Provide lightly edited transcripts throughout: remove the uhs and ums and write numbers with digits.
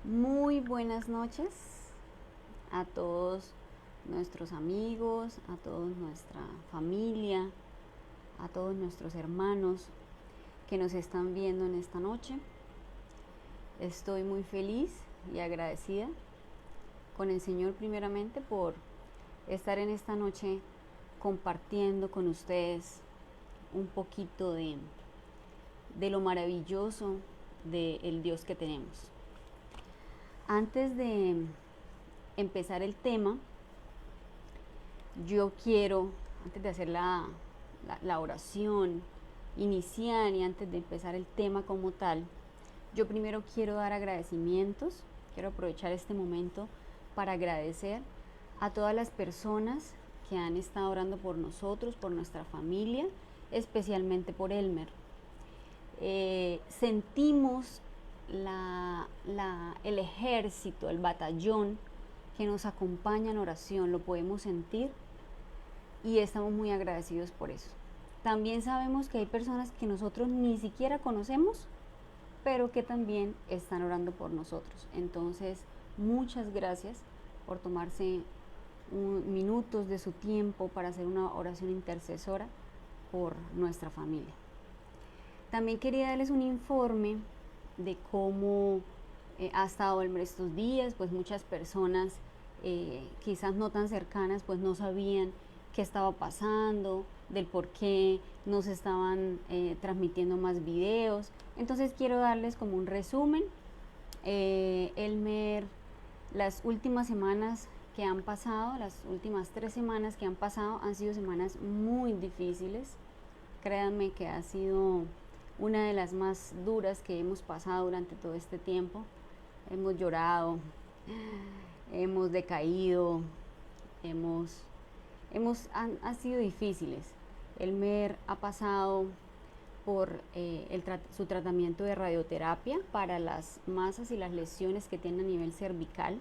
Muy buenas noches a todos nuestros amigos, a toda nuestra familia, a todos nuestros hermanos que nos están viendo en esta noche. Estoy muy feliz y agradecida con el Señor primeramente por estar en esta noche compartiendo con ustedes un poquito de lo maravilloso del Dios que tenemos. Antes de empezar el tema, yo quiero, antes de hacer la oración inicial y antes de empezar el tema como tal, yo primero quiero dar agradecimientos, quiero aprovechar este momento para agradecer a todas las personas que han estado orando por nosotros, por nuestra familia, especialmente por Elmer. Sentimos el ejército, el batallón que nos acompaña en oración, lo podemos sentir y estamos muy agradecidos por eso. También sabemos que hay personas que nosotros ni siquiera conocemos, pero que también están orando por nosotros. Entonces, muchas gracias por tomarse minutos de su tiempo para hacer una oración intercesora por nuestra familia. También quería darles un informe de cómo ha estado Elmer estos días. Pues muchas personas quizás no tan cercanas pues no sabían qué estaba pasando, del por qué no se estaban transmitiendo más videos. Entonces quiero darles como un resumen. Elmer, las últimas semanas que han pasado, las últimas 3 semanas que han pasado han sido semanas muy difíciles. Créanme que ha sido una de las más duras que hemos pasado durante todo este tiempo. Hemos llorado, hemos decaído, han sido difíciles. Elmer ha pasado por su tratamiento de radioterapia para las masas y las lesiones que tiene a nivel cervical.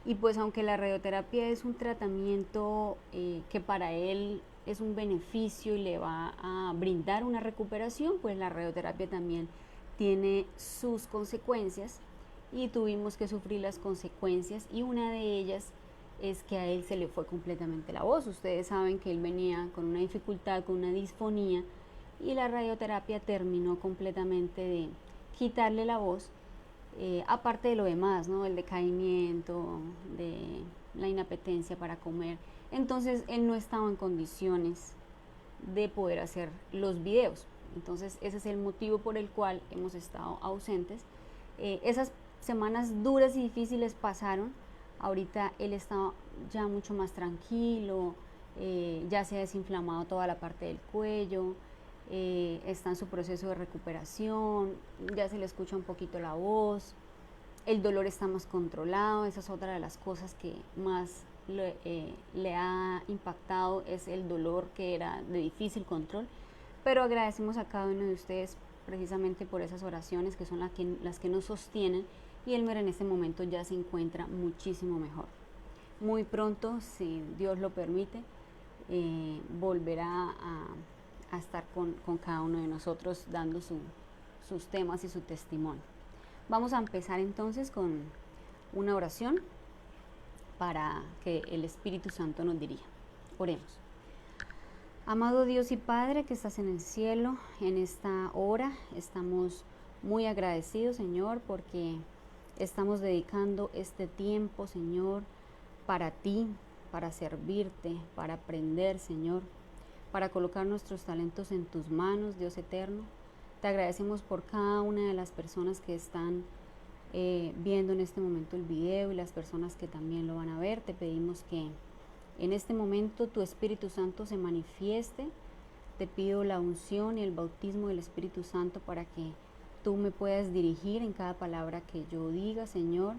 Y pues aunque la radioterapia es un tratamiento que para él es un beneficio y le va a brindar una recuperación, pues la radioterapia también tiene sus consecuencias y tuvimos que sufrir las consecuencias, y una de ellas es que a él se le fue completamente la voz. Ustedes saben que él venía con una dificultad, con una disfonía, y la radioterapia terminó completamente de quitarle la voz. Aparte de lo demás, ¿no? El decaimiento, de la inapetencia para comer. Entonces él no estaba en condiciones de poder hacer los videos. Entonces ese es el motivo por el cual hemos estado ausentes. Esas semanas duras y difíciles pasaron. Ahorita él está ya mucho más tranquilo, ya se ha desinflamado toda la parte del cuello, está en su proceso de recuperación, ya se le escucha un poquito la voz, el dolor está más controlado. Esa es otra de las cosas que más le ha impactado, es el dolor que era de difícil control. Pero agradecemos a cada uno de ustedes precisamente por esas oraciones que son las que nos sostienen, y Elmer en este momento ya se encuentra muchísimo mejor. Muy pronto, si Dios lo permite, volverá a estar con cada uno de nosotros dando sus temas y su testimonio. Vamos a empezar entonces con una oración para que el Espíritu Santo nos dirija. Oremos. Amado Dios y Padre que estás en el cielo, en esta hora estamos muy agradecidos, Señor, porque estamos dedicando este tiempo, Señor, para ti, para servirte, para aprender, Señor, para colocar nuestros talentos en tus manos, Dios eterno. Te agradecemos por cada una de las personas que están viendo en este momento el video y las personas que también lo van a ver. Te pedimos que en este momento tu Espíritu Santo se manifieste. Te pido la unción y el bautismo del Espíritu Santo para que tú me puedas dirigir en cada palabra que yo diga, Señor.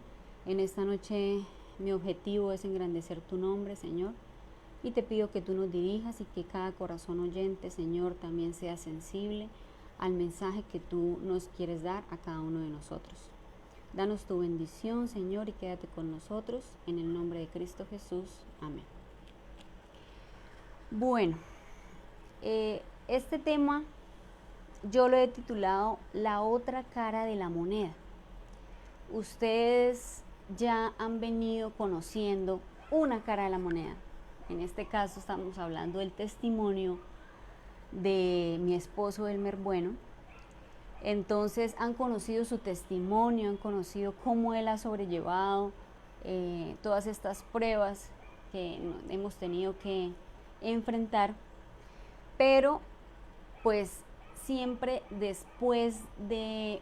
En esta noche mi objetivo es engrandecer tu nombre, Señor. Y te pido que tú nos dirijas y que cada corazón oyente, Señor, también sea sensible al mensaje que tú nos quieres dar a cada uno de nosotros. Danos tu bendición, Señor, y quédate con nosotros. En el nombre de Cristo Jesús. Amén. Bueno, este tema yo lo he titulado La otra cara de la moneda. ustedes ya han venido conociendo una cara de la moneda. En este caso estamos hablando del testimonio de mi esposo Elmer Bueno. Entonces han conocido su testimonio, han conocido cómo él ha sobrellevado todas estas pruebas que hemos tenido que enfrentar, pero pues siempre después de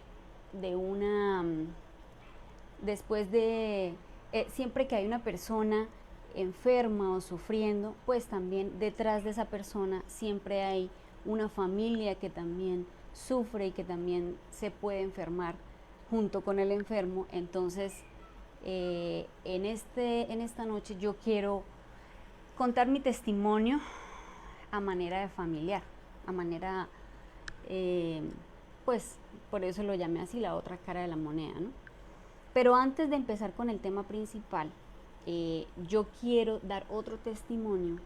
siempre que hay una persona enferma o sufriendo, pues también detrás de esa persona siempre hay una familia que también sufre y que también se puede enfermar junto con el enfermo. Entonces, en esta noche yo quiero contar mi testimonio a manera de familiar, a manera, pues por eso lo llamé así, la otra cara de la moneda, ¿no? Pero antes de empezar con el tema principal, yo quiero dar otro testimonio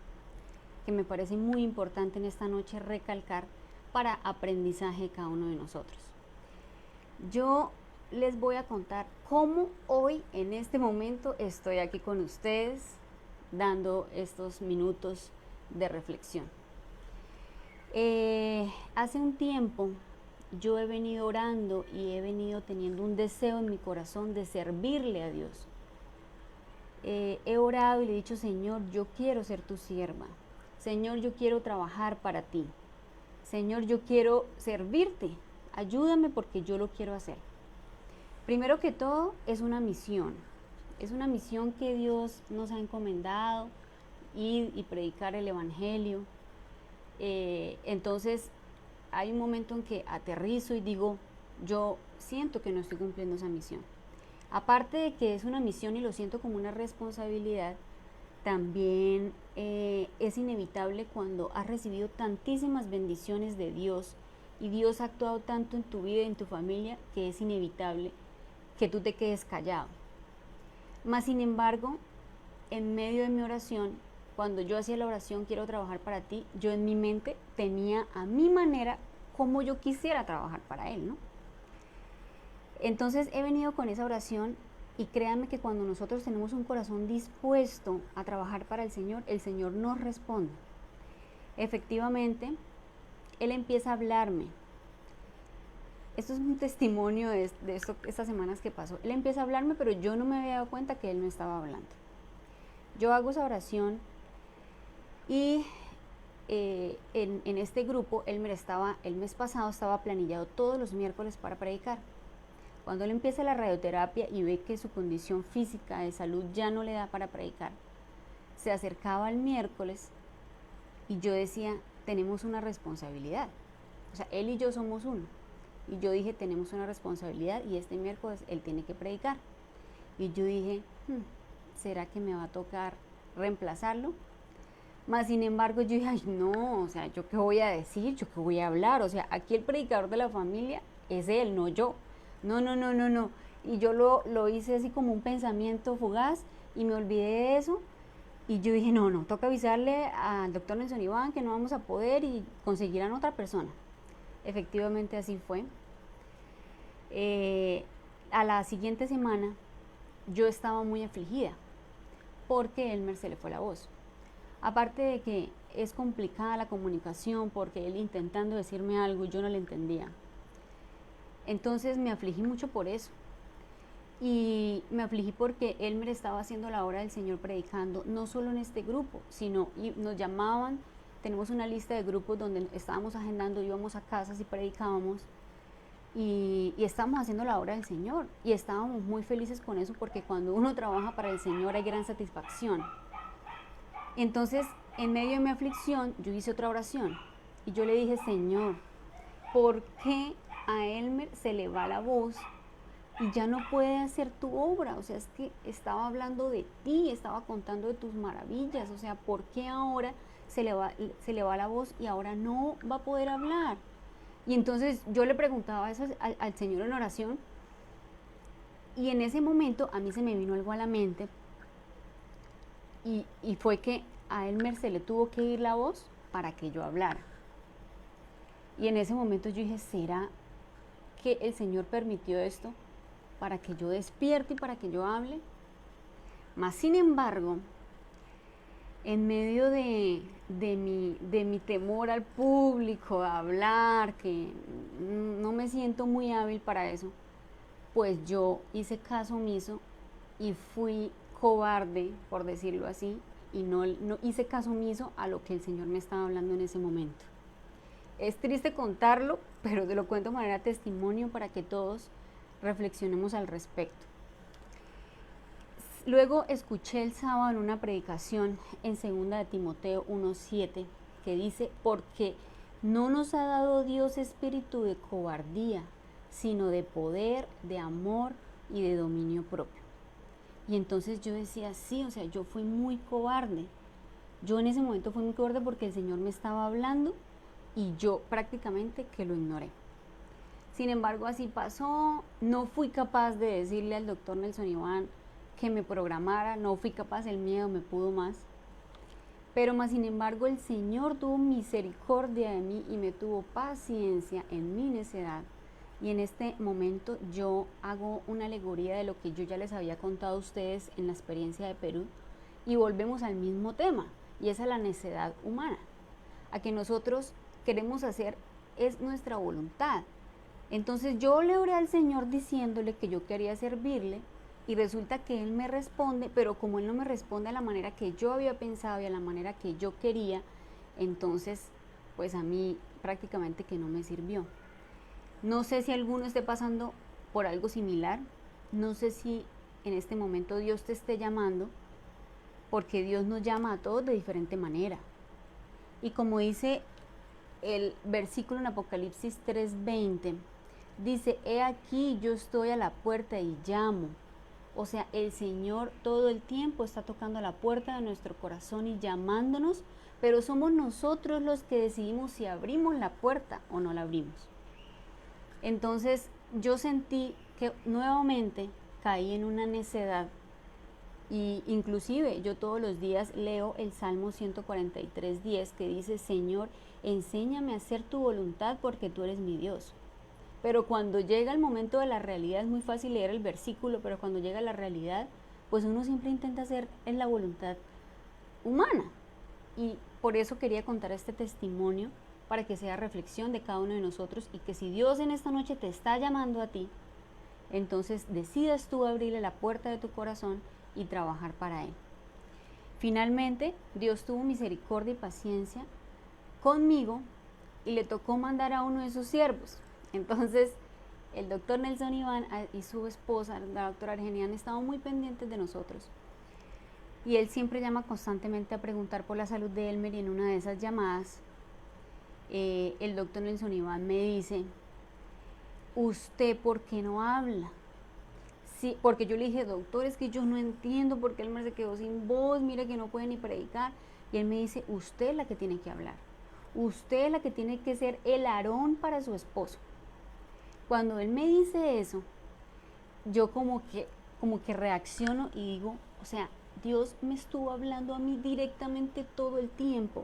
que me parece muy importante en esta noche recalcar para aprendizaje de cada uno de nosotros. Yo les voy a contar cómo hoy, en este momento, estoy aquí con ustedes dando estos minutos de reflexión. Hace un tiempo yo he venido orando y he venido teniendo un deseo en mi corazón de servirle a Dios. He orado y le he dicho: Señor, yo quiero ser tu sierva. Señor, yo quiero trabajar para ti. Señor, yo quiero servirte. Ayúdame porque yo lo quiero hacer. Primero que todo, es una misión. Es una misión que Dios nos ha encomendado, ir y predicar el evangelio. Entonces, hay un momento en que aterrizo y digo: yo siento que no estoy cumpliendo esa misión. Aparte de que es una misión y lo siento como una responsabilidad, también es inevitable cuando has recibido tantísimas bendiciones de Dios y Dios ha actuado tanto en tu vida y en tu familia, que es inevitable que tú te quedes callado. Mas, sin embargo, en medio de mi oración, cuando yo hacía la oración quiero trabajar para ti, yo en mi mente tenía a mi manera como yo quisiera trabajar para Él, ¿no? Entonces he venido con esa oración y créanme que cuando nosotros tenemos un corazón dispuesto a trabajar para el Señor nos responde. Efectivamente, Él empieza a hablarme. Esto es un testimonio de estas semanas que pasó. Él empieza a hablarme, pero yo no me había dado cuenta que Él me estaba hablando. Yo hago esa oración y en este grupo, el mes pasado estaba planillado todos los miércoles para predicar. Cuando él empieza la radioterapia y ve que su condición física de salud ya no le da para predicar, se acercaba al miércoles y yo decía: tenemos una responsabilidad. O sea, él y yo somos uno. Y yo dije: tenemos una responsabilidad y este miércoles él tiene que predicar. Y yo dije: ¿será que me va a tocar reemplazarlo? Mas, sin embargo, yo dije: ay, no, o sea, ¿yo qué voy a decir? ¿Yo qué voy a hablar? O sea, aquí el predicador de la familia es él, no yo. No. Y yo lo hice así como un pensamiento fugaz y me olvidé de eso. Y yo dije: no, toca avisarle al doctor Nelson Iván que no vamos a poder y conseguirán otra persona. Efectivamente así fue. A la siguiente semana yo estaba muy afligida porque Elmer se le fue la voz. Aparte de que es complicada la comunicación porque él intentando decirme algo yo no le entendía. Entonces me afligí mucho por eso. Y me afligí porque Elmer estaba haciendo la obra del Señor predicando, no solo en este grupo, sino nos llamaban, tenemos una lista de grupos donde estábamos agendando, íbamos a casas y predicábamos y estábamos haciendo la obra del Señor y estábamos muy felices con eso porque cuando uno trabaja para el Señor hay gran satisfacción. Entonces, en medio de mi aflicción, yo hice otra oración y yo le dije: Señor, ¿por qué a Elmer se le va la voz y ya no puede hacer tu obra? O sea, es que estaba hablando de ti, estaba contando de tus maravillas. O sea, ¿por qué ahora se le va la voz y ahora no va a poder hablar? Y entonces yo le preguntaba eso al Señor en oración y en ese momento a mí se me vino algo a la mente y fue que a Elmer se le tuvo que ir la voz para que yo hablara. Y en ese momento yo dije: ¿será que el Señor permitió esto? para que yo despierte y para que yo hable. Mas, sin embargo, en medio de mi temor al público, a hablar, que no me siento muy hábil para eso, pues yo hice caso omiso y fui cobarde, por decirlo así, y no hice caso omiso a lo que el Señor me estaba hablando en ese momento. Es triste contarlo, pero te lo cuento de manera testimonio para que todos reflexionemos al respecto. Luego escuché el sábado en una predicación en 2 de Timoteo 1:7 que dice: porque no nos ha dado Dios espíritu de cobardía, sino de poder, de amor y de dominio propio. Y entonces yo decía, sí, o sea, yo fui muy cobarde. Yo en ese momento fui muy cobarde porque el Señor me estaba hablando y yo prácticamente que lo ignoré. Sin embargo, así pasó. No fui capaz de decirle al doctor Nelson Iván que me programara, no fui capaz, el miedo me pudo más. Pero más sin embargo, el Señor tuvo misericordia de mí y me tuvo paciencia en mi necedad. Y en este momento yo hago una alegoría de lo que yo ya les había contado a ustedes en la experiencia de Perú y volvemos al mismo tema, y es a la necedad humana, a que nosotros queremos hacer es nuestra voluntad. Entonces yo le oré al Señor diciéndole que yo quería servirle y resulta que Él me responde, pero como Él no me responde a la manera que yo había pensado y a la manera que yo quería, entonces pues a mí prácticamente que no me sirvió. No sé si alguno esté pasando por algo similar, no sé si en este momento Dios te esté llamando, porque Dios nos llama a todos de diferente manera. Y como dice el versículo en Apocalipsis 3:20, dice: he aquí yo estoy a la puerta y llamo. O sea, el Señor todo el tiempo está tocando a la puerta de nuestro corazón y llamándonos, pero somos nosotros los que decidimos si abrimos la puerta o no la abrimos. Entonces yo sentí que nuevamente caí en una necedad, y inclusive yo todos los días leo el Salmo 143:10 que dice: Señor, enséñame a hacer tu voluntad porque tú eres mi Dios. Pero cuando llega el momento de la realidad es muy fácil leer el versículo, pero cuando llega la realidad, pues uno siempre intenta hacer en la voluntad humana. Y por eso quería contar este testimonio, para que sea reflexión de cada uno de nosotros, y que si Dios en esta noche te está llamando a ti, entonces decidas tú abrirle la puerta de tu corazón y trabajar para Él. Finalmente, Dios tuvo misericordia y paciencia conmigo y le tocó mandar a uno de sus siervos. Entonces, el doctor Nelson Iván y su esposa, la doctora Argenia, han estado muy pendientes de nosotros. Y él siempre llama constantemente a preguntar por la salud de Elmer, y en una de esas llamadas, el doctor Nelson Iván me dice: ¿usted por qué no habla? Sí, porque yo le dije: doctor, es que yo no entiendo por qué Elmer se quedó sin voz, mira que no puede ni predicar. Y él me dice: usted es la que tiene que hablar, usted es la que tiene que ser el Aarón para su esposo. Cuando él me dice eso, yo como que reacciono y digo, o sea, Dios me estuvo hablando a mí directamente todo el tiempo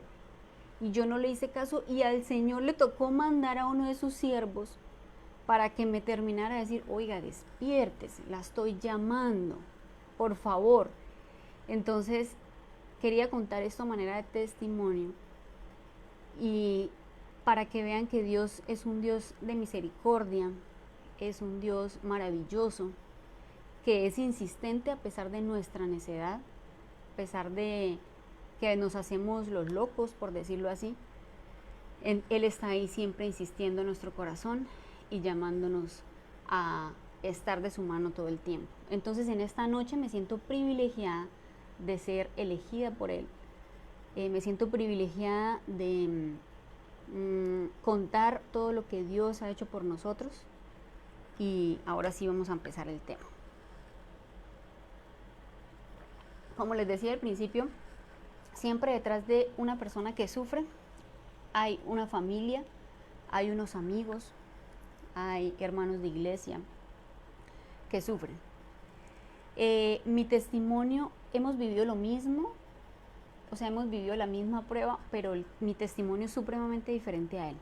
y yo no le hice caso, y al Señor le tocó mandar a uno de sus siervos para que me terminara de decir: oiga, despiértese, la estoy llamando, por favor. Entonces quería contar esto a manera de testimonio, y para que vean que Dios es un Dios de misericordia, es un Dios maravilloso, que es insistente a pesar de nuestra necedad, a pesar de que nos hacemos los locos, por decirlo así. Él está ahí siempre insistiendo en nuestro corazón y llamándonos a estar de su mano todo el tiempo. Entonces en esta noche me siento privilegiada de ser elegida por Él. Me siento privilegiada de contar todo lo que Dios ha hecho por nosotros, y ahora sí vamos a empezar el tema. Como les decía al principio, siempre detrás de una persona que sufre hay una familia, hay unos amigos, hay hermanos de iglesia que sufren. Mi testimonio, hemos vivido lo mismo, o sea, hemos vivido la misma prueba, pero mi testimonio es supremamente diferente a él.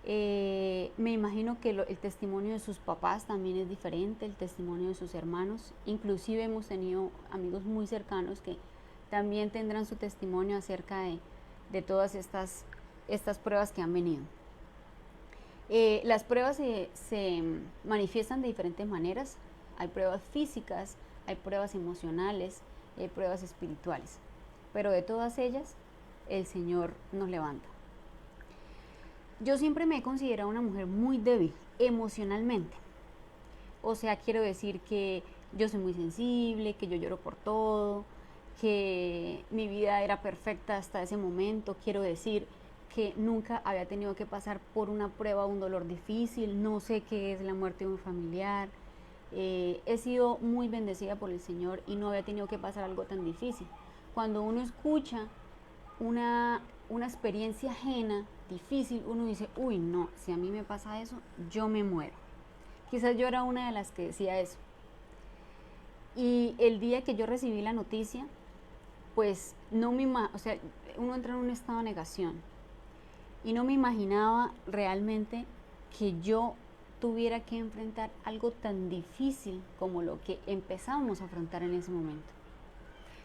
Me imagino que el testimonio de sus papás también es diferente, el testimonio de sus hermanos. Inclusive hemos tenido amigos muy cercanos que también tendrán su testimonio acerca de todas estas pruebas que han venido. Las pruebas se manifiestan de diferentes maneras. Hay pruebas físicas, hay pruebas emocionales, hay pruebas espirituales. Pero de todas ellas, el Señor nos levanta. Yo siempre me he considerado una mujer muy débil emocionalmente. O sea, quiero decir que yo soy muy sensible, que yo lloro por todo, que mi vida era perfecta hasta ese momento. Quiero decir que nunca había tenido que pasar por una prueba, un dolor difícil. No sé qué es la muerte de un familiar. He sido muy bendecida por el Señor y no había tenido que pasar algo tan difícil. Cuando uno escucha una experiencia ajena, difícil, uno dice, uy, no, si a mí me pasa eso, yo me muero. Quizás yo era una de las que decía eso. Y el día que yo recibí la noticia, pues o sea, uno entra en un estado de negación. Y no me imaginaba realmente que yo tuviera que enfrentar algo tan difícil como lo que empezábamos a afrontar en ese momento.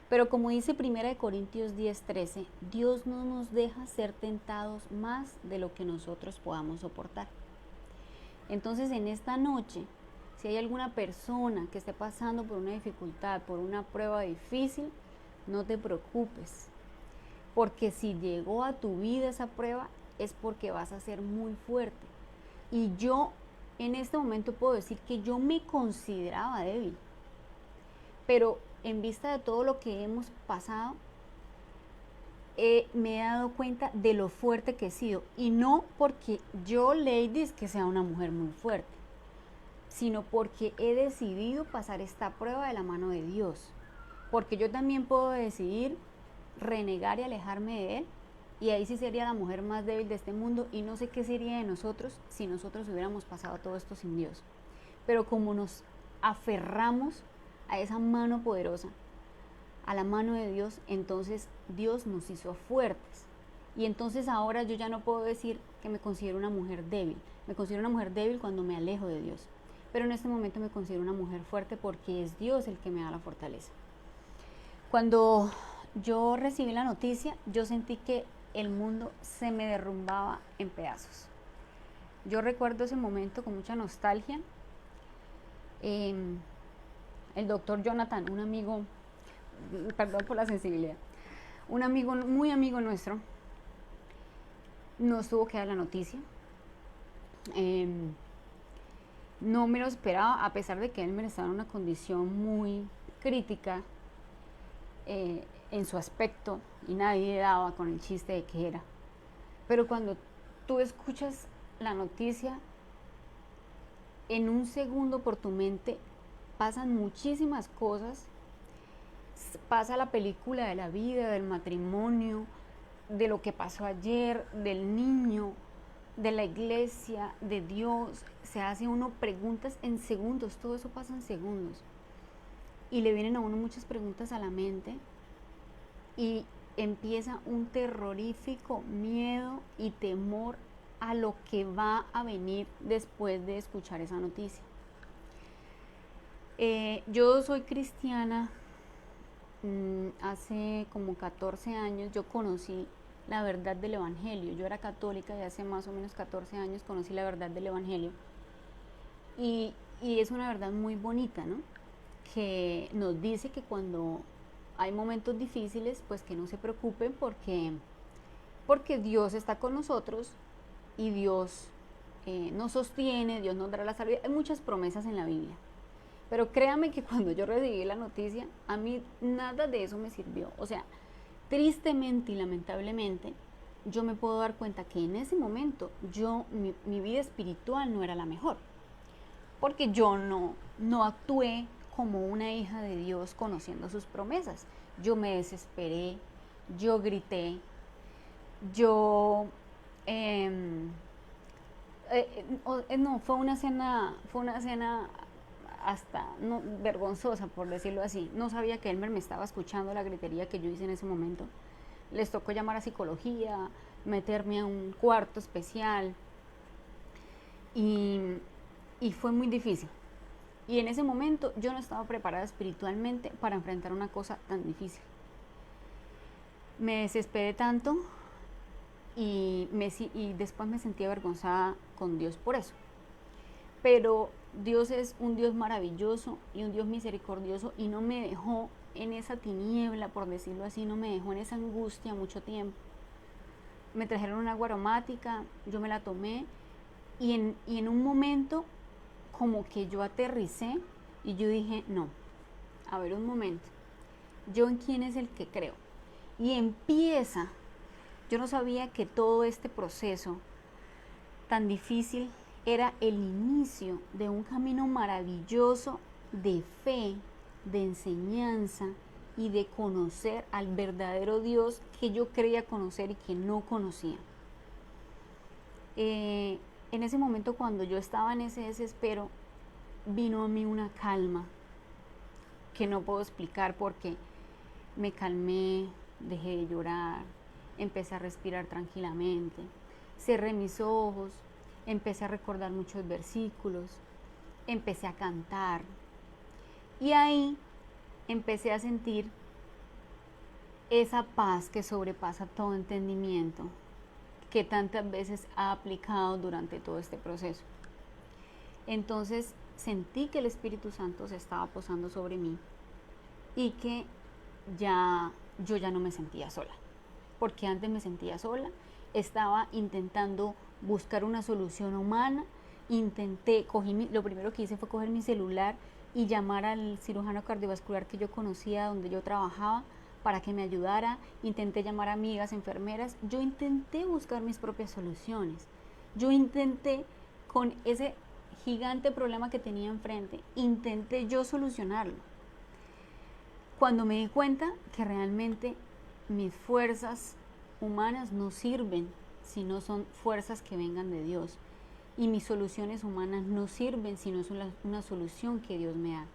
Pero como dice 1 Corintios 10:13, Dios no nos deja ser tentados más de lo que nosotros podamos soportar. Entonces en esta noche, si hay alguna persona que esté pasando por una dificultad, por una prueba difícil, no te preocupes. Porque si llegó a tu vida esa prueba, es porque vas a ser muy fuerte. Y yo en este momento puedo decir que yo me consideraba débil. Pero en vista de todo lo que hemos pasado, me he dado cuenta de lo fuerte que he sido. Y no porque yo, Lady, que sea una mujer muy fuerte, sino porque he decidido pasar esta prueba de la mano de Dios. Porque yo también puedo decidir renegar y alejarme de Él. Y ahí sí sería la mujer más débil de este mundo. Y no sé qué sería de nosotros si nosotros hubiéramos pasado todo esto sin Dios. Pero como nos aferramos a esa mano poderosa, a la mano de Dios, entonces Dios nos hizo fuertes. Y entonces ahora yo ya no puedo decir que me considero una mujer débil. Me considero una mujer débil cuando me alejo de Dios. Pero en este momento me considero una mujer fuerte porque es Dios el que me da la fortaleza. Cuando yo recibí la noticia, yo sentí que el mundo se me derrumbaba en pedazos. Yo recuerdo ese momento con mucha nostalgia. El doctor Jonathan, un amigo, perdón por la sensibilidad, un amigo, muy amigo nuestro, nos tuvo que dar la noticia. No me lo esperaba, a pesar de que él me estaba en una condición muy crítica en su aspecto y nadie daba con el chiste de que era. Pero cuando tú escuchas la noticia, en un segundo por tu mente pasan muchísimas cosas. Pasa la película de la vida, del matrimonio, de lo que pasó ayer, del niño, de la iglesia, de Dios. Se hace uno preguntas en segundos, todo eso pasa en segundos. Y le vienen a uno muchas preguntas a la mente y empieza un terrorífico miedo y temor a lo que va a venir después de escuchar esa noticia. Yo soy cristiana. Hace como 14 años yo conocí la verdad del Evangelio. Yo era católica y hace más o menos 14 años conocí la verdad del Evangelio. Y es una verdad muy bonita, ¿no? Que nos dice que cuando hay momentos difíciles, pues que no se preocupen porque Dios está con nosotros y Dios nos sostiene, Dios nos dará la salud. Hay muchas promesas en la Biblia. Pero créame que cuando yo recibí la noticia, a mí nada de eso me sirvió. O sea, tristemente y lamentablemente, yo me puedo dar cuenta que en ese momento mi vida espiritual no era la mejor. Porque yo no actué como una hija de Dios conociendo sus promesas. Yo me desesperé, yo grité, yo... no, fue una escena hasta vergonzosa, por decirlo así. No sabía que Elmer me estaba escuchando la gritería que yo hice en ese momento. Les tocó llamar a psicología, meterme a un cuarto especial. y, y fue muy difícil. Y en ese momento yo no estaba preparada espiritualmente para enfrentar una cosa tan difícil. Me desesperé tanto y después me sentí avergonzada con Dios por eso. Pero Dios es un Dios maravilloso y un Dios misericordioso y no me dejó en esa tiniebla, por decirlo así, no me dejó en esa angustia mucho tiempo. Me trajeron una agua aromática, yo me la tomé y en un momento como que yo aterricé y yo dije, no, a ver un momento, ¿yo en quién es el que creo? Y empieza, yo no sabía que todo este proceso tan difícil era el inicio de un camino maravilloso de fe, de enseñanza y de conocer al verdadero Dios que yo creía conocer y que no conocía. En ese momento, cuando yo estaba en ese desespero, vino a mí una calma que no puedo explicar porque me calmé, dejé de llorar, empecé a respirar tranquilamente, cerré mis ojos, empecé a recordar muchos versículos, empecé a cantar y ahí empecé a sentir esa paz que sobrepasa todo entendimiento que tantas veces ha aplicado durante todo este proceso. Entonces sentí que el Espíritu Santo se estaba posando sobre mí y que yo ya no me sentía sola, porque antes me sentía sola, estaba intentando buscar una solución humana, lo primero que hice fue coger mi celular y llamar al cirujano cardiovascular que yo conocía, donde yo trabajaba, para que me ayudara, intenté llamar a amigas, enfermeras, yo intenté buscar mis propias soluciones, yo intenté con ese gigante problema que tenía enfrente, intenté yo solucionarlo. Cuando me di cuenta que realmente mis fuerzas humanas no sirven si no son fuerzas que vengan de Dios, y mis soluciones humanas no sirven si no es una solución que Dios me da.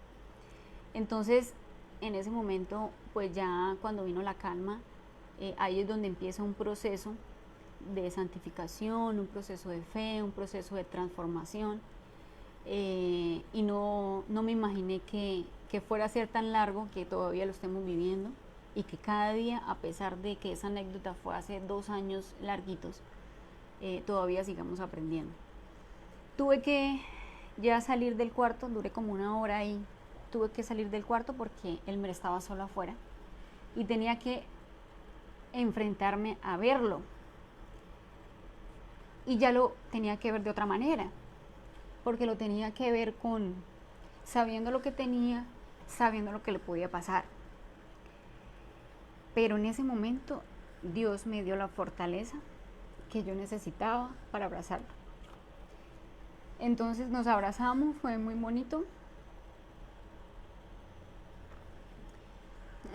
Entonces, en ese momento, pues ya cuando vino la calma, ahí es donde empieza un proceso de santificación, un proceso de fe, un proceso de transformación, y no me imaginé que fuera a ser tan largo, que todavía lo estemos viviendo y que cada día, a pesar de que esa anécdota fue hace 2 años larguitos, todavía sigamos aprendiendo. Tuve que ya salir del cuarto, duré como 1 hora ahí, tuve que salir del cuarto porque Elmer estaba solo afuera y tenía que enfrentarme a verlo, y ya lo tenía que ver de otra manera, porque lo tenía que ver sabiendo lo que tenía, sabiendo lo que le podía pasar. Pero en ese momento Dios me dio la fortaleza que yo necesitaba para abrazarlo. Entonces nos abrazamos, fue muy bonito.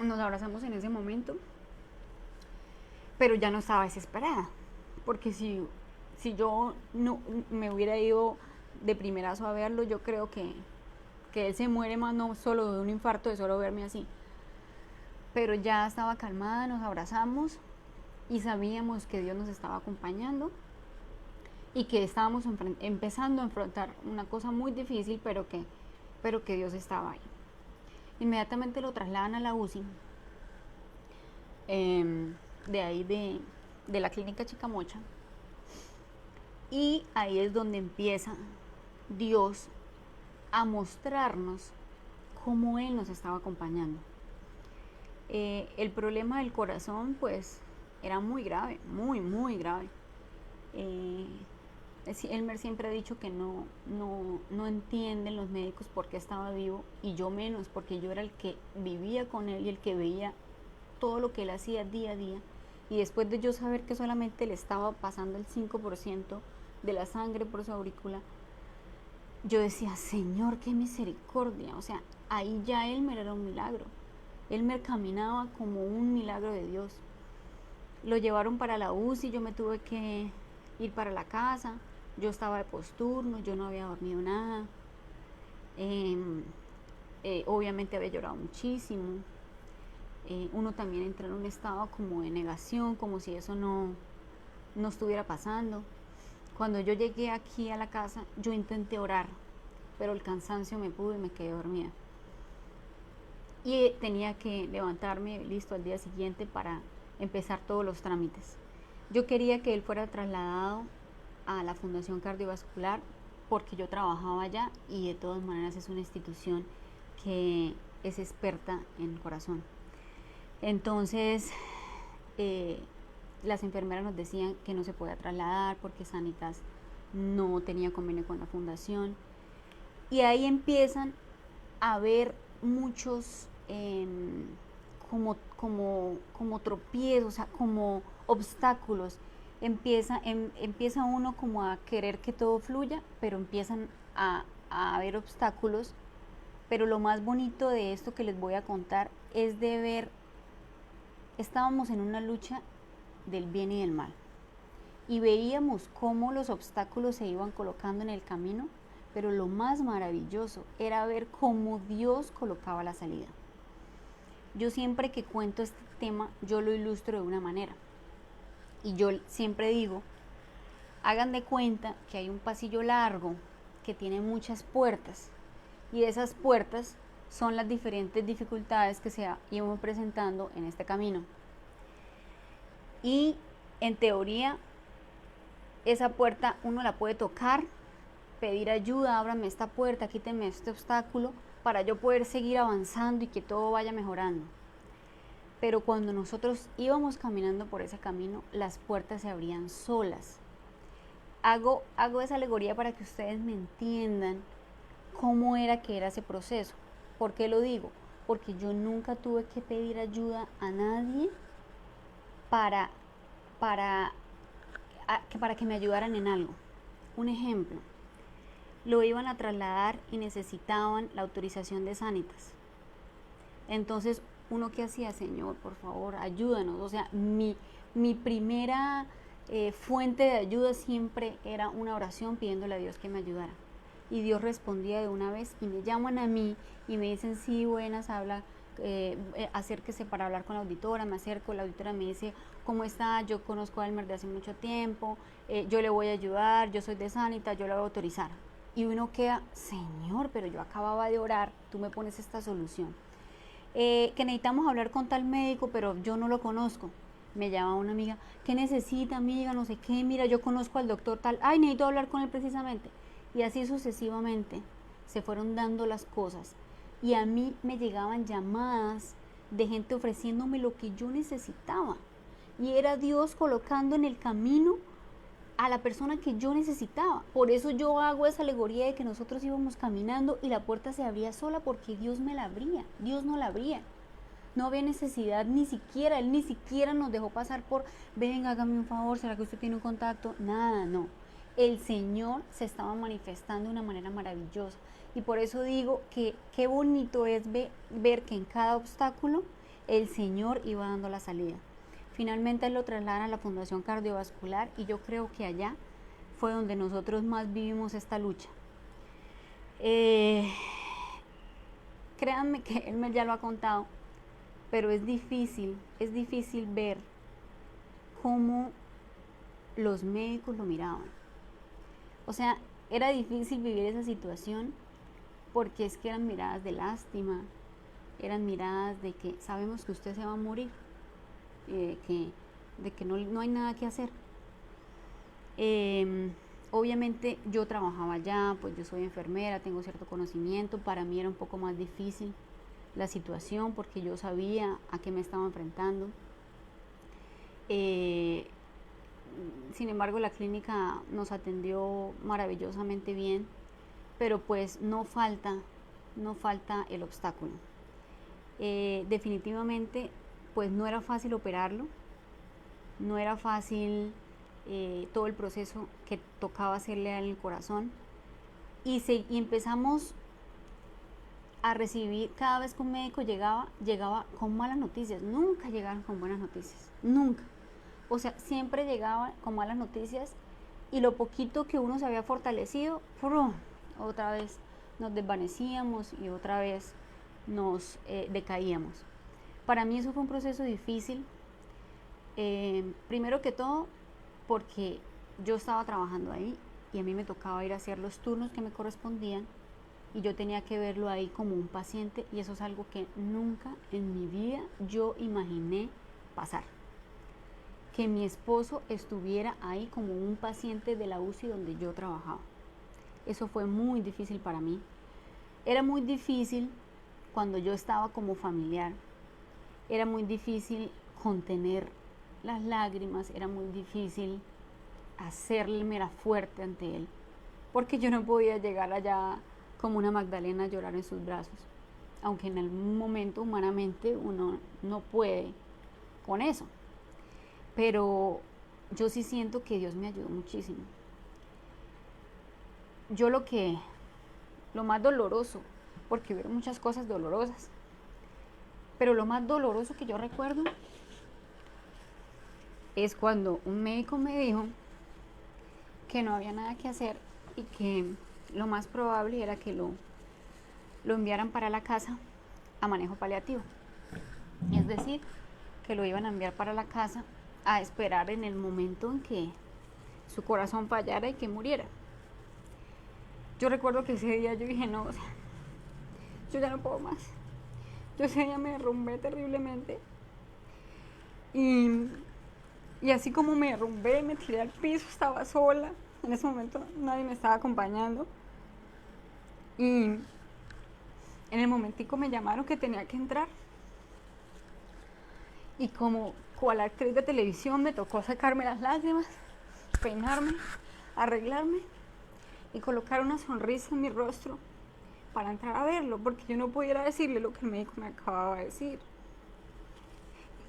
Nos abrazamos en ese momento, pero ya no estaba desesperada, porque si yo no me hubiera ido de primerazo a verlo, yo creo que él se muere más, no solo de un infarto, de solo verme así. Pero ya estaba calmada, nos abrazamos y sabíamos que Dios nos estaba acompañando y que estábamos empezando a enfrentar una cosa muy difícil, pero que Dios estaba ahí. Inmediatamente lo trasladan a la UCI, de ahí de la clínica Chicamocha, y ahí es donde empieza Dios a mostrarnos cómo Él nos estaba acompañando. El problema del corazón pues era muy grave, muy, muy grave. Elmer siempre ha dicho que no entienden los médicos por qué estaba vivo, y yo menos, porque yo era el que vivía con él y el que veía todo lo que él hacía día a día, y después de yo saber que solamente le estaba pasando el 5% de la sangre por su aurícula, yo decía, Señor, qué misericordia. O sea, ahí ya Elmer era un milagro. Elmer caminaba como un milagro de Dios. Lo llevaron para la UCI, yo me tuve que ir para la casa, yo estaba de posturno, yo no había dormido nada, obviamente había llorado muchísimo. Uno también entra en un estado como de negación, como si eso no estuviera pasando. Cuando yo llegué aquí a la casa, yo intenté orar, pero el cansancio me pudo y me quedé dormida. Y tenía que levantarme listo al día siguiente para empezar todos los trámites. Yo quería que él fuera trasladado a la Fundación Cardiovascular porque yo trabajaba allá y de todas maneras es una institución que es experta en corazón. Entonces, las enfermeras nos decían que no se podía trasladar porque Sanitas no tenía convenio con la fundación. Y ahí empiezan a haber muchos como tropiezos, o sea, como obstáculos. Empieza uno como a querer que todo fluya, pero empiezan a haber obstáculos. Pero lo más bonito de esto que les voy a contar es de ver, estábamos en una lucha del bien y del mal. Y veíamos cómo los obstáculos se iban colocando en el camino, pero lo más maravilloso era ver cómo Dios colocaba la salida. Yo siempre que cuento este tema, yo lo ilustro de una manera. Y yo siempre digo, hagan de cuenta que hay un pasillo largo que tiene muchas puertas. Y esas puertas son las diferentes dificultades que se iban presentando en este camino. Y en teoría, esa puerta uno la puede tocar, pedir ayuda, ábrame esta puerta, quíteme este obstáculo, para yo poder seguir avanzando y que todo vaya mejorando. Pero cuando nosotros íbamos caminando por ese camino, las puertas se abrían solas. Hago esa alegoría para que ustedes me entiendan cómo era que era ese proceso. ¿Por qué lo digo? Porque yo nunca tuve que pedir ayuda a nadie para que me ayudaran en algo. Un ejemplo, lo iban a trasladar y necesitaban la autorización de Sanitas. Entonces, uno que hacía, Señor, por favor, ayúdanos. O sea, mi primera fuente de ayuda siempre era una oración pidiéndole a Dios que me ayudara. Y Dios respondía de una vez y me llaman a mí y me dicen, sí, buenas, habla, acérquese para hablar con la auditora. Me acerco, la auditora me dice, ¿cómo está? Yo conozco a Elmer de hace mucho tiempo, yo le voy a ayudar, yo soy de Sanitas, yo le voy a autorizar. Y uno queda, Señor, pero yo acababa de orar, tú me pones esta solución. Que necesitamos hablar con tal médico, pero yo no lo conozco. Me llama una amiga, ¿qué necesita, amiga? No sé qué, mira, yo conozco al doctor tal, ay, necesito hablar con él precisamente. Y así sucesivamente se fueron dando las cosas. Y a mí me llegaban llamadas de gente ofreciéndome lo que yo necesitaba. Y era Dios colocando en el camino a la persona que yo necesitaba. Por eso yo hago esa alegoría de que nosotros íbamos caminando y la puerta se abría sola porque Dios me la abría. Dios no la abría. No había necesidad ni siquiera, Él ni siquiera nos dejó pasar por, venga, hágame un favor, ¿será que usted tiene un contacto? Nada, no. El Señor se estaba manifestando de una manera maravillosa. Y por eso digo que qué bonito es ver que en cada obstáculo el Señor iba dando la salida. Finalmente lo trasladan a la Fundación Cardiovascular y yo creo que allá fue donde nosotros más vivimos esta lucha. Créanme que él ya lo ha contado, pero es difícil ver cómo los médicos lo miraban. O sea, era difícil vivir esa situación porque es que eran miradas de lástima, eran miradas de que sabemos que usted se va a morir. De que no hay nada que hacer. Obviamente yo trabajaba allá, pues yo soy enfermera, tengo cierto conocimiento, para mí era un poco más difícil la situación porque yo sabía a qué me estaba enfrentando. Sin embargo, la clínica nos atendió maravillosamente bien, pero pues no falta el obstáculo. Definitivamente pues no era fácil operarlo, no era fácil todo el proceso que tocaba hacerle al corazón y empezamos a recibir, cada vez que un médico llegaba con malas noticias, nunca llegaron con buenas noticias, nunca. O sea, siempre llegaba con malas noticias y lo poquito que uno se había fortalecido, otra vez nos desvanecíamos y otra vez nos decaíamos. Para mí eso fue un proceso difícil, primero que todo porque yo estaba trabajando ahí y a mí me tocaba ir a hacer los turnos que me correspondían y yo tenía que verlo ahí como un paciente, y eso es algo que nunca en mi vida yo imaginé pasar. Que mi esposo estuviera ahí como un paciente de la UCI donde yo trabajaba. Eso fue muy difícil para mí. Era muy difícil cuando yo estaba como familiar. Era muy difícil contener las lágrimas, era muy difícil hacerme la fuerte ante él, porque yo no podía llegar allá como una Magdalena a llorar en sus brazos, aunque en algún momento humanamente uno no puede con eso. Pero yo sí siento que Dios me ayudó muchísimo. Yo lo más doloroso, porque hubieron muchas cosas dolorosas, pero lo más doloroso que yo recuerdo es cuando un médico me dijo que no había nada que hacer y que lo más probable era que lo enviaran para la casa a manejo paliativo. Es decir, que lo iban a enviar para la casa a esperar en el momento en que su corazón fallara y que muriera. Yo recuerdo que ese día yo dije, no, o sea, yo ya no puedo más. Yo ese día me derrumbé terriblemente. Y así como me derrumbé, me tiré al piso, estaba sola. En ese momento nadie me estaba acompañando. Y en el momentico me llamaron que tenía que entrar. Y como cual actriz de televisión me tocó sacarme las lágrimas, peinarme, arreglarme y colocar una sonrisa en mi rostro para entrar a verlo, porque yo no pudiera decirle lo que el médico me acababa de decir.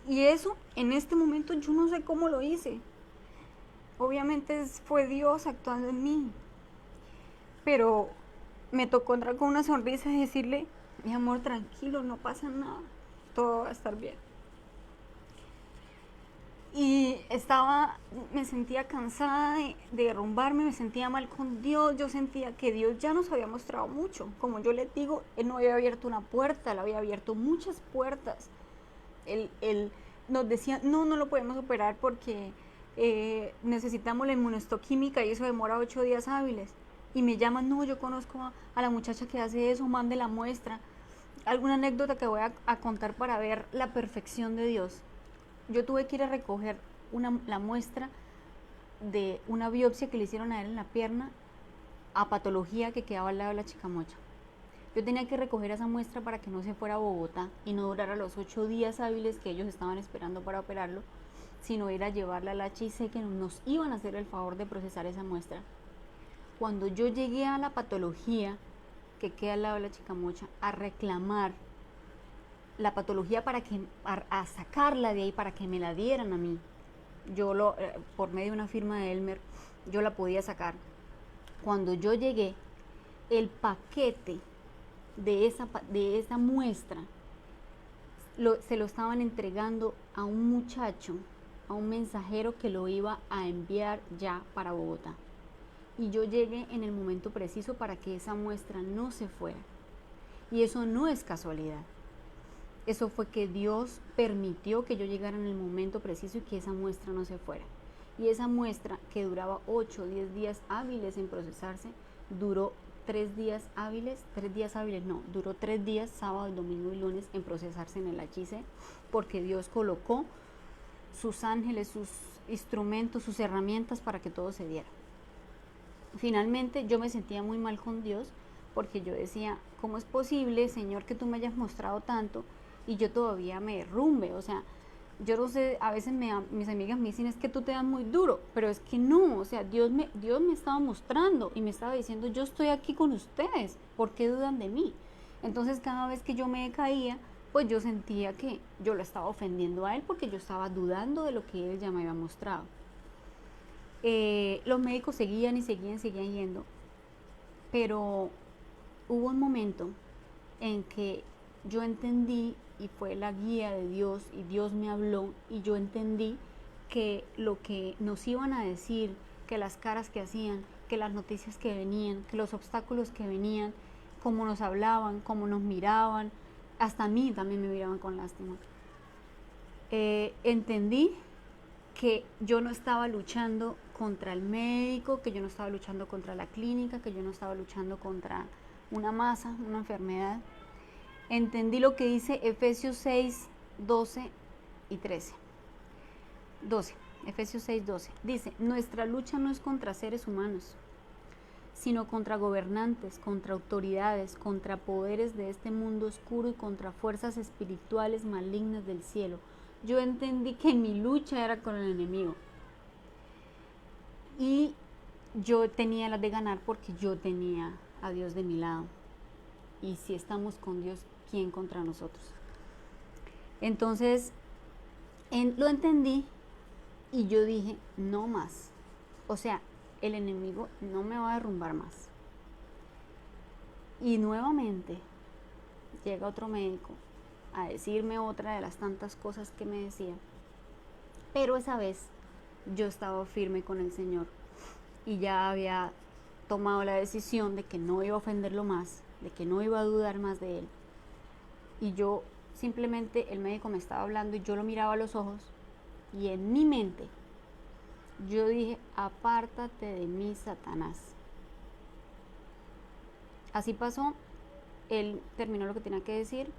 Y eso, en este momento, yo no sé cómo lo hice. Obviamente fue Dios actuando en mí. Pero me tocó entrar con una sonrisa y decirle, mi amor, tranquilo, no pasa nada, todo va a estar bien. Y me sentía cansada de derrumbarme, me sentía mal con Dios, yo sentía que Dios ya nos había mostrado mucho. Como yo les digo, Él no había abierto una puerta, Él había abierto muchas puertas. Él nos decía, no lo podemos operar porque necesitamos la inmunohistoquímica y eso demora 8 días hábiles. Y me llaman, no, yo conozco a la muchacha que hace eso, mande la muestra. Alguna anécdota que voy a contar para ver la perfección de Dios. Yo tuve que ir a recoger la muestra de una biopsia que le hicieron a él en la pierna a patología que quedaba al lado de la Chicamocha. Yo tenía que recoger esa muestra para que no se fuera a Bogotá y no durara los 8 días hábiles que ellos estaban esperando para operarlo, sino ir a llevarla al HIC, que nos iban a hacer el favor de procesar esa muestra. Cuando yo llegué a la patología que queda al lado de la Chicamocha a reclamar la patología a sacarla de ahí para que me la dieran a mí, yo por medio de una firma de Elmer, yo la podía sacar. Cuando yo llegué, el paquete de esa muestra se lo estaban entregando a un muchacho, a un mensajero que lo iba a enviar ya para Bogotá. Y yo llegué en el momento preciso para que esa muestra no se fuera. Y eso no es casualidad. Eso fue que Dios permitió que yo llegara en el momento preciso y que esa muestra no se fuera. Y esa muestra, que duraba 8 o 10 días hábiles en procesarse, duró 3 días hábiles, duró 3 días, sábado, domingo y lunes, en procesarse en el HIC, porque Dios colocó sus ángeles, sus instrumentos, sus herramientas para que todo se diera. Finalmente yo me sentía muy mal con Dios, porque yo decía, ¿cómo es posible, Señor, que tú me hayas mostrado tanto y yo todavía me derrumbe? O sea, yo no sé, a veces mis amigas me dicen, es que tú te das muy duro, pero es que no, o sea, Dios me estaba mostrando y me estaba diciendo, yo estoy aquí con ustedes, ¿por qué dudan de mí? Entonces cada vez que yo me caía, pues yo sentía que yo lo estaba ofendiendo a Él, porque yo estaba dudando de lo que Él ya me había mostrado. Los médicos seguían yendo, pero hubo un momento en que yo entendí, y fue la guía de Dios, y Dios me habló, y yo entendí que lo que nos iban a decir, que las caras que hacían, que las noticias que venían, que los obstáculos que venían, cómo nos hablaban, cómo nos miraban, hasta a mí también me miraban con lástima. Entendí que yo no estaba luchando contra el médico, que yo no estaba luchando contra la clínica, que yo no estaba luchando contra una masa, una enfermedad. Entendí lo que dice Efesios 6, 12 y 13. 12, Efesios 6, 12. Dice, nuestra lucha no es contra seres humanos, sino contra gobernantes, contra autoridades, contra poderes de este mundo oscuro y contra fuerzas espirituales malignas del cielo. Yo entendí que mi lucha era con el enemigo. Y yo tenía las de ganar porque yo tenía a Dios de mi lado. Y si estamos con Dios, ¿quién contra nosotros? Entonces, lo entendí y yo dije, no más. O sea, el enemigo no me va a derrumbar más. Y nuevamente llega otro médico a decirme otra de las tantas cosas que me decía. Pero esa vez yo estaba firme con el Señor y ya había tomado la decisión de que no iba a ofenderlo más, de que no iba a dudar más de él. Y yo simplemente, el médico me estaba hablando y yo lo miraba a los ojos y en mi mente yo dije, apártate de mí, Satanás. Así pasó, él terminó lo que tenía que decir,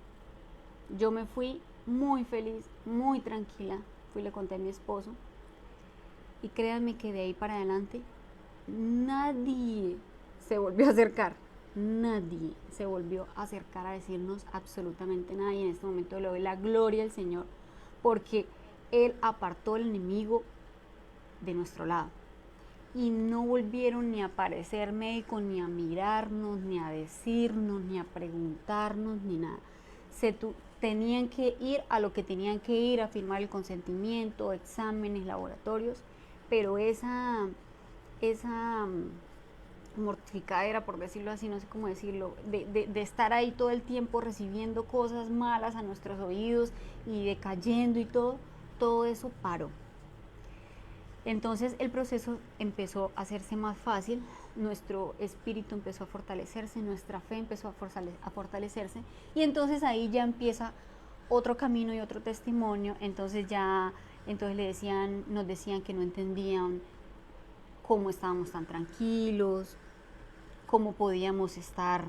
yo me fui muy feliz, muy tranquila, fui y le conté a mi esposo y créanme que de ahí para adelante nadie se volvió a acercar, nadie se volvió a acercar a decirnos absolutamente nada y en este momento le doy la gloria al Señor porque Él apartó al enemigo de nuestro lado y no volvieron ni a aparecer médicos, ni a mirarnos, ni a decirnos, ni a preguntarnos, ni nada. Tenían que ir a lo que tenían que ir, a firmar el consentimiento, exámenes, laboratorios, pero esa mortificadera, por decirlo así, no sé cómo decirlo, de estar ahí todo el tiempo recibiendo cosas malas a nuestros oídos y decayendo y todo eso paró. Entonces el proceso empezó a hacerse más fácil, nuestro espíritu empezó a fortalecerse, nuestra fe empezó a fortalecerse y entonces ahí ya empieza otro camino y otro testimonio. Entonces nos decían que no entendían cómo estábamos tan tranquilos, cómo podíamos estar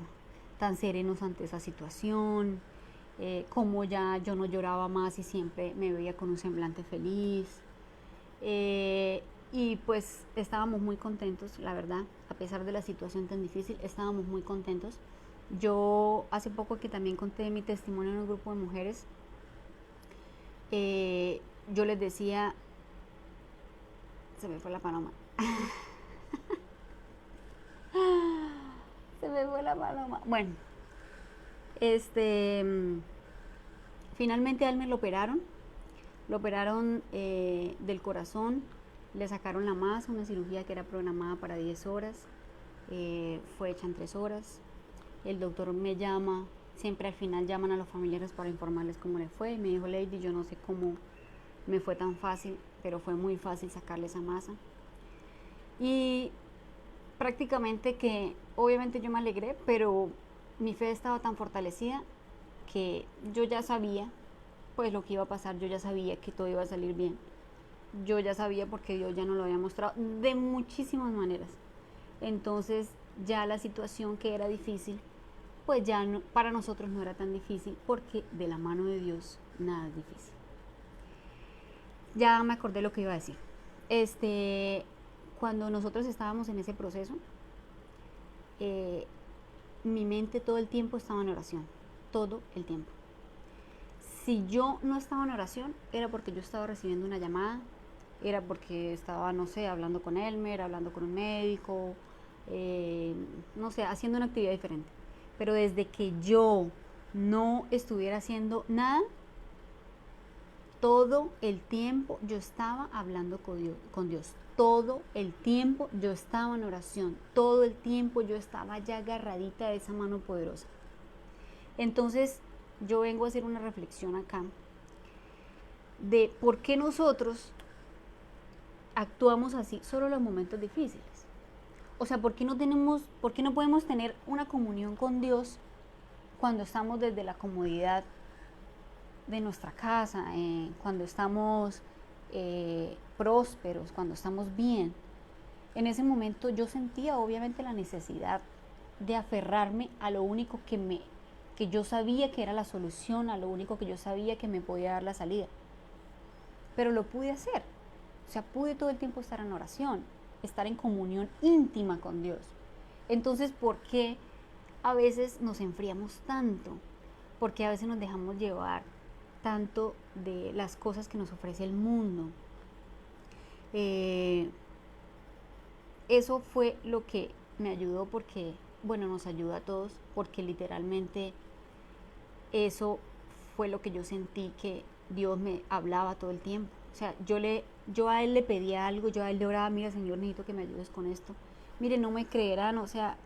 tan serenos ante esa situación, cómo ya yo no lloraba más y siempre me veía con un semblante feliz. Y pues estábamos muy contentos, la verdad, a pesar de la situación tan difícil, estábamos muy contentos. Yo hace poco que también conté mi testimonio en un grupo de mujeres, yo les decía, se me fue la paloma, se me fue la paloma, bueno, finalmente a él me lo operaron del corazón, le sacaron la masa, una cirugía que era programada para 10 horas, fue hecha en 3 horas. El doctor me llama, siempre al final llaman a los familiares para informarles cómo le fue. Me dijo, Lady, yo no sé cómo me fue tan fácil, pero fue muy fácil sacarle esa masa. Y prácticamente que, obviamente yo me alegré, pero mi fe estaba tan fortalecida que yo ya sabía pues lo que iba a pasar, yo ya sabía que todo iba a salir bien. Yo ya sabía porque Dios ya nos lo había mostrado de muchísimas maneras. Entonces ya la situación que era difícil, pues ya no, para nosotros no era tan difícil porque de la mano de Dios nada es difícil. Ya me acordé lo que iba a decir. Cuando nosotros estábamos en ese proceso, mi mente todo el tiempo estaba en oración, todo el tiempo. Si yo no estaba en oración, era porque yo estaba recibiendo una llamada, era porque estaba, no sé, hablando con Elmer, hablando con un médico, no sé, haciendo una actividad diferente. Pero desde que yo no estuviera haciendo nada, todo el tiempo yo estaba hablando con Dios. Todo el tiempo yo estaba en oración. Todo el tiempo yo estaba ya agarradita de esa mano poderosa. Entonces, yo vengo a hacer una reflexión acá de por qué nosotros actuamos así solo en los momentos difíciles. O sea, ¿por qué no podemos tener una comunión con Dios cuando estamos desde la comodidad de nuestra casa, cuando estamos prósperos, cuando estamos bien? En ese momento yo sentía obviamente la necesidad de aferrarme a lo único que yo sabía que era la solución, a lo único que yo sabía que me podía dar la salida. Pero lo pude hacer. O sea, pude todo el tiempo estar en oración, estar en comunión íntima con Dios. Entonces, ¿por qué a veces nos enfriamos tanto? Porque a veces nos dejamos llevar tanto de las cosas que nos ofrece el mundo. Eso fue lo que me ayudó porque, bueno, nos ayuda a todos, porque literalmente eso fue lo que yo sentí que Dios me hablaba todo el tiempo. O sea, yo a Él le pedía algo, yo a Él le oraba, mira Señor, necesito que me ayudes con esto. Mire, no me creerán, o sea,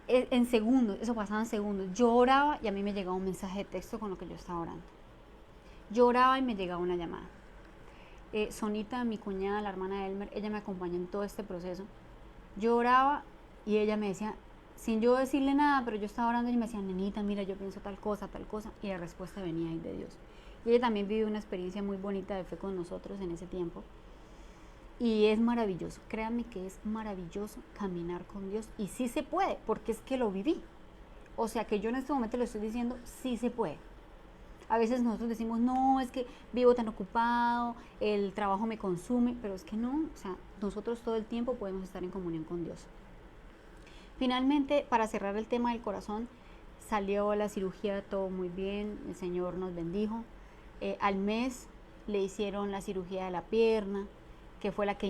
en segundos, eso pasaba en segundos. Yo oraba y a mí me llegaba un mensaje de texto con lo que yo estaba orando. Yo oraba y me llegaba una llamada. Sonita, mi cuñada, la hermana de Elmer, ella me acompañó en todo este proceso. Yo oraba y ella me decía, sin yo decirle nada, pero yo estaba orando y me decía, nenita, mira, yo pienso tal cosa, y la respuesta venía ahí de Dios. Y ella también vivió una experiencia muy bonita de fe con nosotros en ese tiempo. Y es maravilloso, créanme que es maravilloso caminar con Dios. Y sí se puede, porque es que lo viví. O sea que yo en este momento le estoy diciendo, sí se puede. A veces nosotros decimos, no, es que vivo tan ocupado, el trabajo me consume, pero es que no, o sea, nosotros todo el tiempo podemos estar en comunión con Dios. Finalmente, para cerrar el tema del corazón, salió la cirugía todo muy bien, el Señor nos bendijo. Al mes le hicieron la cirugía de la pierna, que fue la que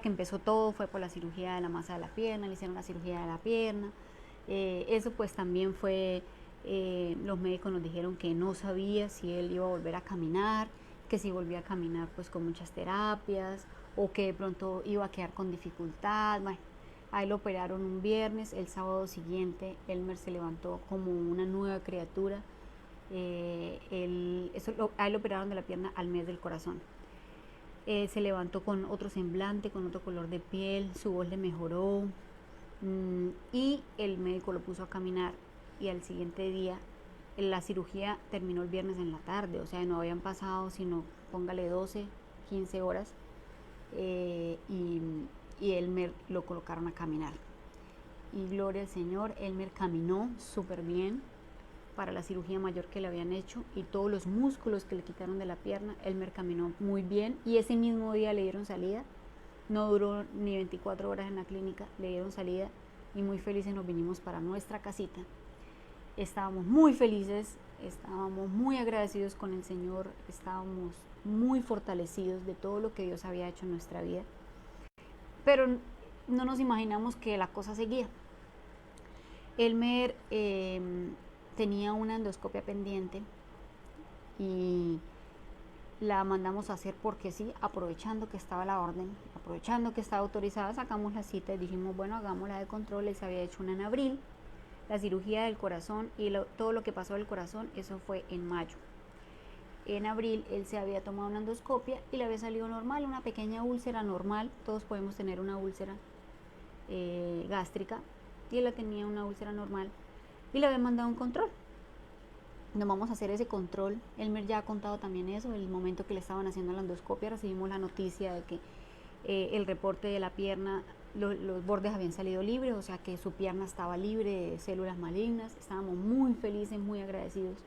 empezó todo, fue por la cirugía de la masa de la pierna, le hicieron la cirugía de la pierna. Eso pues también fue, los médicos nos dijeron que no sabía si él iba a volver a caminar, que si volvía a caminar pues con muchas terapias, o que de pronto iba a quedar con dificultad. Bueno, ahí lo operaron un viernes, el sábado siguiente Elmer se levantó como una nueva criatura. A él lo operaron de la pierna al mes del corazón. Se levantó con otro semblante, con otro color de piel, su voz le mejoró, y el médico lo puso a caminar, y al siguiente día la cirugía terminó el viernes en la tarde, o sea, no habían pasado sino, póngale 12, 15 horas, y Elmer lo colocaron a caminar. Y gloria al Señor, Elmer caminó súper bien para la cirugía mayor que le habían hecho, y todos los músculos que le quitaron de la pierna, Elmer caminó muy bien, y ese mismo día le dieron salida. No duró ni 24 horas en la clínica, le dieron salida, y muy felices nos vinimos para nuestra casita. Estábamos muy felices, estábamos muy agradecidos con el Señor, estábamos muy fortalecidos de todo lo que Dios había hecho en nuestra vida, pero no nos imaginamos que la cosa seguía. Elmer tenía una endoscopia pendiente y la mandamos a hacer porque sí, aprovechando que estaba la orden, aprovechando que estaba autorizada, sacamos la cita y dijimos, bueno, hagámosla de control. Él se había hecho una en abril, la cirugía del corazón y todo lo que pasó del corazón, eso fue en mayo. En abril él se había tomado una endoscopia y le había salido normal, una pequeña úlcera normal, todos podemos tener una úlcera gástrica, y él tenía una úlcera normal y le había mandado un control. Nos vamos a hacer ese control. Elmer ya ha contado también eso, el momento que le estaban haciendo la endoscopia recibimos la noticia de que el reporte de la pierna, los bordes habían salido libres, o sea que su pierna estaba libre de células malignas. Estábamos muy felices, muy agradecidos.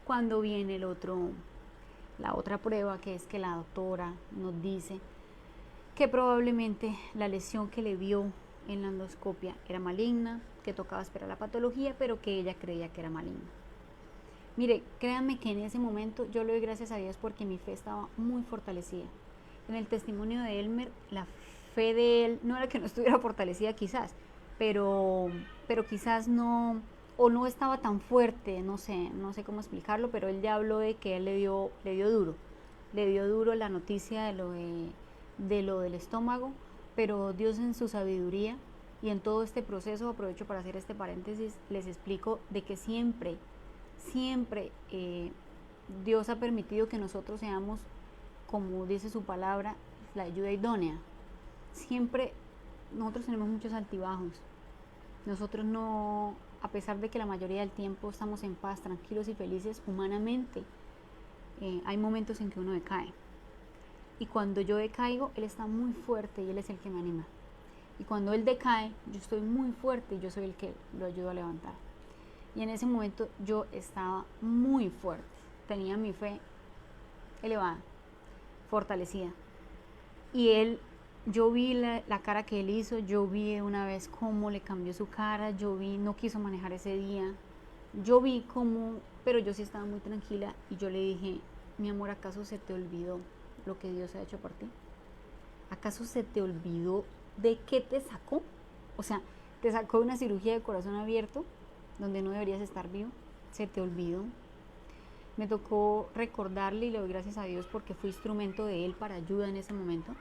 Cuando viene la otra prueba, que es que la doctora nos dice que probablemente la lesión que le vio en la endoscopia era maligna, que tocaba esperar la patología, pero que ella creía que era maligna. Mire, créanme que en ese momento yo le doy gracias a Dios porque mi fe estaba muy fortalecida. En el testimonio de Elmer, la fe de él no era que no estuviera fortalecida quizás, pero quizás no, o no estaba tan fuerte, no sé cómo explicarlo, pero él ya habló de que él le dio duro la noticia de lo del estómago, pero Dios en su sabiduría y en todo este proceso, aprovecho para hacer este paréntesis, les explico de que siempre Dios ha permitido que nosotros seamos, como dice su palabra, la ayuda idónea. Siempre nosotros tenemos muchos altibajos. Nosotros no, a pesar de que la mayoría del tiempo estamos en paz, tranquilos y felices humanamente, hay momentos en que uno decae. y cuando yo decaigo, Él está muy fuerte y Él es el que me anima. Y cuando Él decae, yo estoy muy fuerte y yo soy el que lo ayudo a levantar. Y en ese momento yo estaba muy fuerte, tenía mi fe elevada, fortalecida. Y yo vi la cara que Él hizo, yo vi una vez cómo le cambió su cara, yo vi, no quiso manejar ese día, yo vi cómo, pero yo sí estaba muy tranquila y yo le dije, mi amor, ¿acaso se te olvidó lo que Dios ha hecho por ti? ¿Acaso se te olvidó de qué te sacó? O sea, te sacó de una cirugía de corazón abierto, donde no deberías estar vivo, se te olvidó. Me tocó recordarle y le doy gracias a Dios porque fui instrumento de Él para ayuda en ese momento.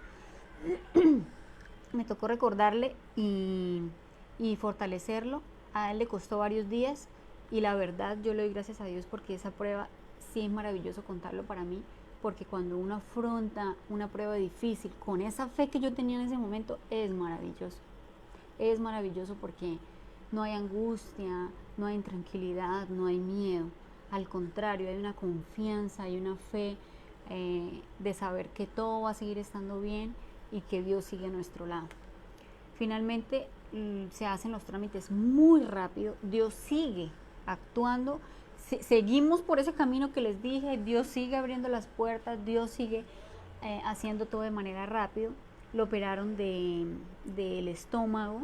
Me tocó recordarle y fortalecerlo. A Él le costó varios días y la verdad yo le doy gracias a Dios porque esa prueba sí es maravilloso contarlo para mí, porque cuando uno afronta una prueba difícil con esa fe que yo tenía en ese momento, es maravilloso. Es maravilloso porque no hay angustia, no hay intranquilidad, no hay miedo. Al contrario, hay una confianza, hay una fe de saber que todo va a seguir estando bien y que Dios sigue a nuestro lado. Finalmente se hacen los trámites muy rápido, Dios sigue actuando, seguimos por ese camino que les dije, Dios sigue abriendo las puertas, Dios sigue haciendo todo de manera rápido. Lo operaron del estómago,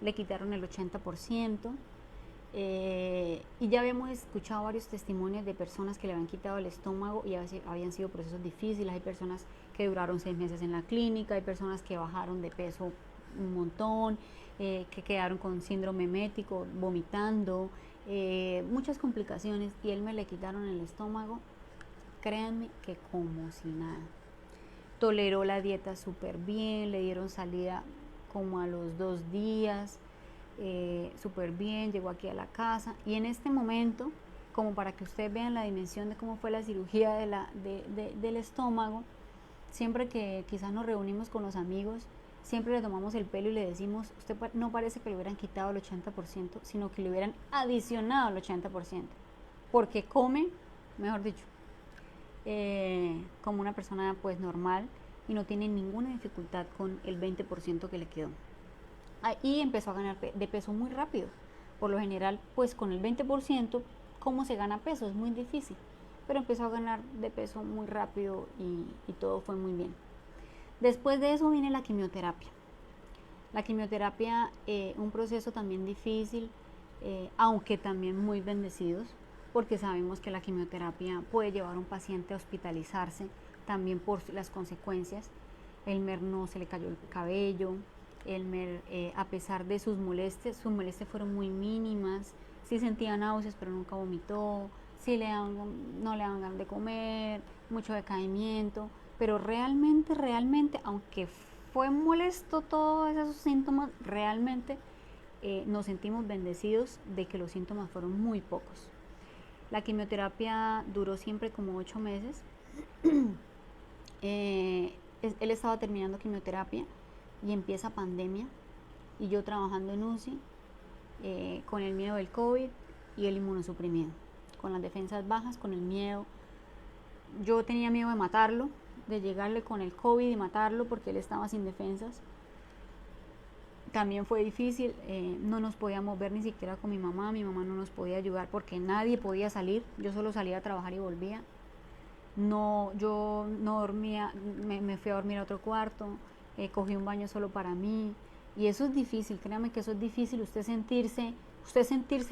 le quitaron el 80%. Y ya habíamos escuchado varios testimonios de personas que le habían quitado el estómago y habían sido procesos difíciles. Hay personas que duraron 6 meses en la clínica, hay personas que bajaron de peso un montón, que quedaron con síndrome emético, vomitando, muchas complicaciones, y él me le quitaron el estómago, créanme que como si nada. Toleró la dieta súper bien, le dieron salida como a los 2 días, súper bien, llegó aquí a la casa y en este momento, como para que ustedes vean la dimensión de cómo fue la cirugía del estómago, siempre que quizás nos reunimos con los amigos, siempre le tomamos el pelo y le decimos, usted no parece que le hubieran quitado el 80%, sino que le hubieran adicionado el 80%, porque come, mejor dicho, como una persona pues normal y no tiene ninguna dificultad con el 20% que le quedó. Y empezó a ganar de peso muy rápido. Por lo general, pues con el 20%, ¿cómo se gana peso? Es muy difícil. Pero empezó a ganar de peso muy rápido y todo fue muy bien. Después de eso viene la quimioterapia. La quimioterapia, un proceso también difícil, aunque también muy bendecidos, porque sabemos que la quimioterapia puede llevar a un paciente a hospitalizarse también por las consecuencias. Elmer no se le cayó el cabello, Elmer, a pesar de sus molestias fueron muy mínimas, sí sentía náuseas pero nunca vomitó, sí no le daban ganas de comer, mucho decaimiento, pero realmente, aunque fue molesto todos esos síntomas, realmente nos sentimos bendecidos de que los síntomas fueron muy pocos. La quimioterapia duró siempre como 8 meses. Él estaba terminando quimioterapia y empieza pandemia y yo trabajando en UCI con el miedo del COVID y el inmunosuprimido, con las defensas bajas, con el miedo. Yo tenía miedo de matarlo, de llegarle con el COVID y matarlo porque él estaba sin defensas. También fue difícil, no nos podíamos ver ni siquiera con mi mamá no nos podía ayudar porque nadie podía salir, yo solo salía a trabajar y volvía. No, yo no dormía, me fui a dormir a otro cuarto, cogí un baño solo para mí y eso es difícil, créame que eso es difícil, usted sentirse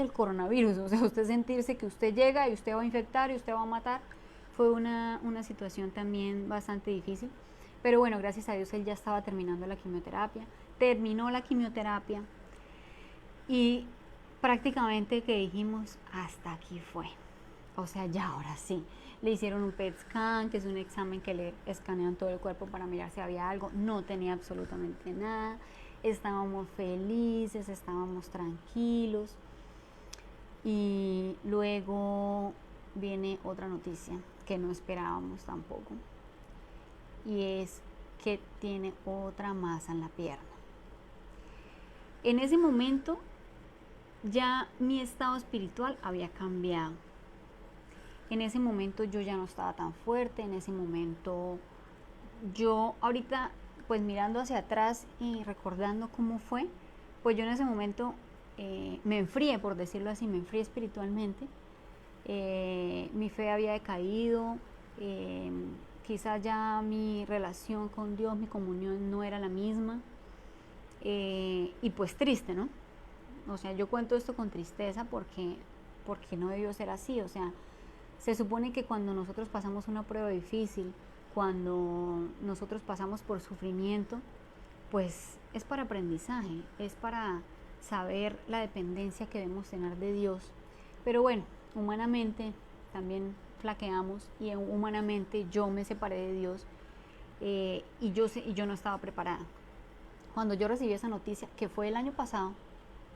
el coronavirus, o sea, usted sentirse que usted llega y usted va a infectar y usted va a matar, fue una situación también bastante difícil, pero bueno, gracias a Dios él ya estaba terminando la quimioterapia, terminó la quimioterapia y prácticamente que dijimos, hasta aquí fue, o sea, ya ahora sí. Le hicieron un PET scan, que es un examen que le escanean todo el cuerpo para mirar si había algo. No tenía absolutamente nada. Estábamos felices, estábamos tranquilos. Y luego viene otra noticia que no esperábamos tampoco. Y es que tiene otra masa en la pierna. En ese momento ya mi estado espiritual había cambiado. En ese momento yo ya no estaba tan fuerte, en ese momento yo ahorita, pues mirando hacia atrás y recordando cómo fue, pues yo en ese momento me enfrié, por decirlo así, me enfrié espiritualmente. Mi fe había decaído, quizás ya mi relación con Dios, mi comunión no era la misma, y pues triste, ¿no? O sea, yo cuento esto con tristeza porque no debió ser así. O sea, se supone que cuando nosotros pasamos una prueba difícil, cuando nosotros pasamos por sufrimiento, pues es para aprendizaje, es para saber la dependencia que debemos tener de Dios. Pero bueno, humanamente también flaqueamos y humanamente yo me separé de Dios, y yo no estaba preparada. Cuando yo recibí esa noticia, que fue el año pasado,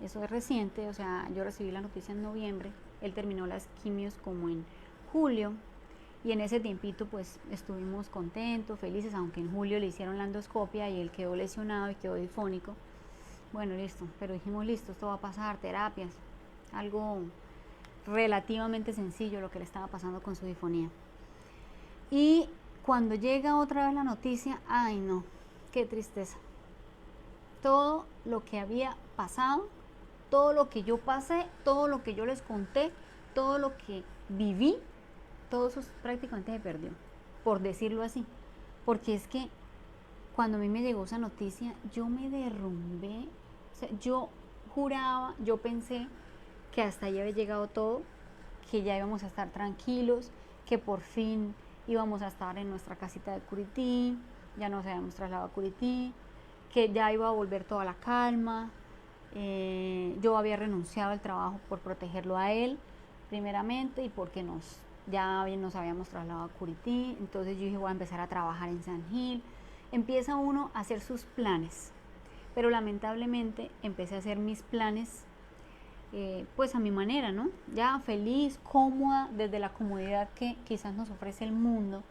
eso es reciente, o sea, yo recibí la noticia en noviembre, él terminó las quimios como en julio, y en ese tiempito pues estuvimos contentos, felices, aunque en julio le hicieron la endoscopia y él quedó lesionado y quedó difónico. Bueno, listo, pero dijimos, listo, esto va a pasar, terapias, algo relativamente sencillo lo que le estaba pasando con su difonía. Y cuando llega otra vez la noticia, ay no, qué tristeza. Todo lo que había pasado, todo lo que yo pasé, todo lo que yo les conté, todo lo que viví, todo eso prácticamente se perdió, por decirlo así. Porque es que cuando a mí me llegó esa noticia, yo me derrumbé. O sea, yo juraba, yo pensé que hasta ahí había llegado todo, que ya íbamos a estar tranquilos, que por fin íbamos a estar en nuestra casita de Curití, ya nos habíamos trasladado a Curití, que ya iba a volver toda la calma. Yo había renunciado al trabajo por protegerlo a él, primeramente, y porque ya nos habíamos trasladado a Curití. Entonces yo dije, voy a empezar a trabajar en San Gil. Empieza uno a hacer sus planes, pero lamentablemente empecé a hacer mis planes, pues a mi manera, ¿no? Ya feliz, cómoda, desde la comodidad que quizás nos ofrece el mundo,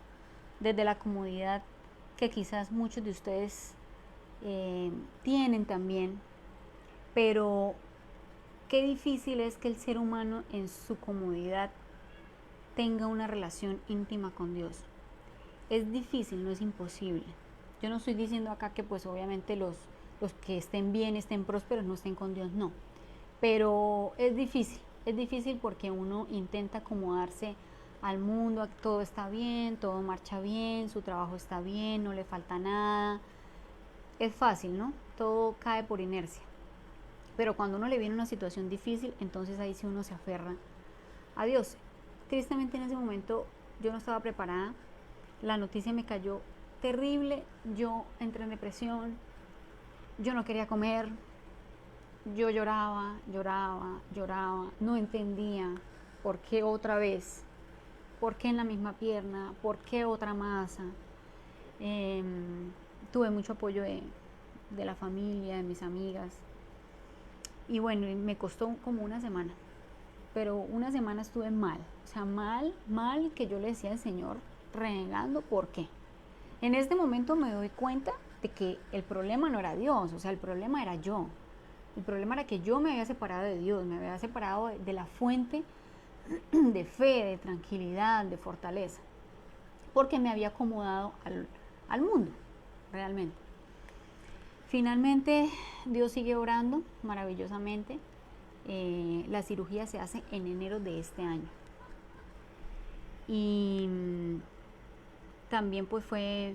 desde la comodidad que quizás muchos de ustedes tienen también. Pero qué difícil es que el ser humano en su comodidad tenga una relación íntima con Dios. Es difícil, no es imposible. Yo no estoy diciendo acá que pues obviamente los que estén bien, estén prósperos, no estén con Dios, no. Pero es difícil porque uno intenta acomodarse al mundo, todo está bien, todo marcha bien, su trabajo está bien, no le falta nada. Es fácil, ¿no? Todo cae por inercia. Pero cuando uno le viene una situación difícil, entonces ahí sí uno se aferra a Dios. Tristemente en ese momento yo no estaba preparada, la noticia me cayó terrible, yo entré en depresión, yo no quería comer, yo lloraba, no entendía por qué otra vez, por qué en la misma pierna, por qué otra masa. Tuve mucho apoyo de la familia, de mis amigas, y bueno, me costó como una semana, pero una semana estuve mal, o sea, mal, que yo le decía al Señor, renegando, ¿por qué? En este momento me doy cuenta de que el problema no era Dios, o sea, el problema era yo. El problema era que yo me había separado de Dios, me había separado de la fuente de fe, de tranquilidad, de fortaleza, porque me había acomodado al mundo, realmente. Finalmente, Dios sigue obrando maravillosamente. La cirugía se hace en enero de este año. Y también pues fue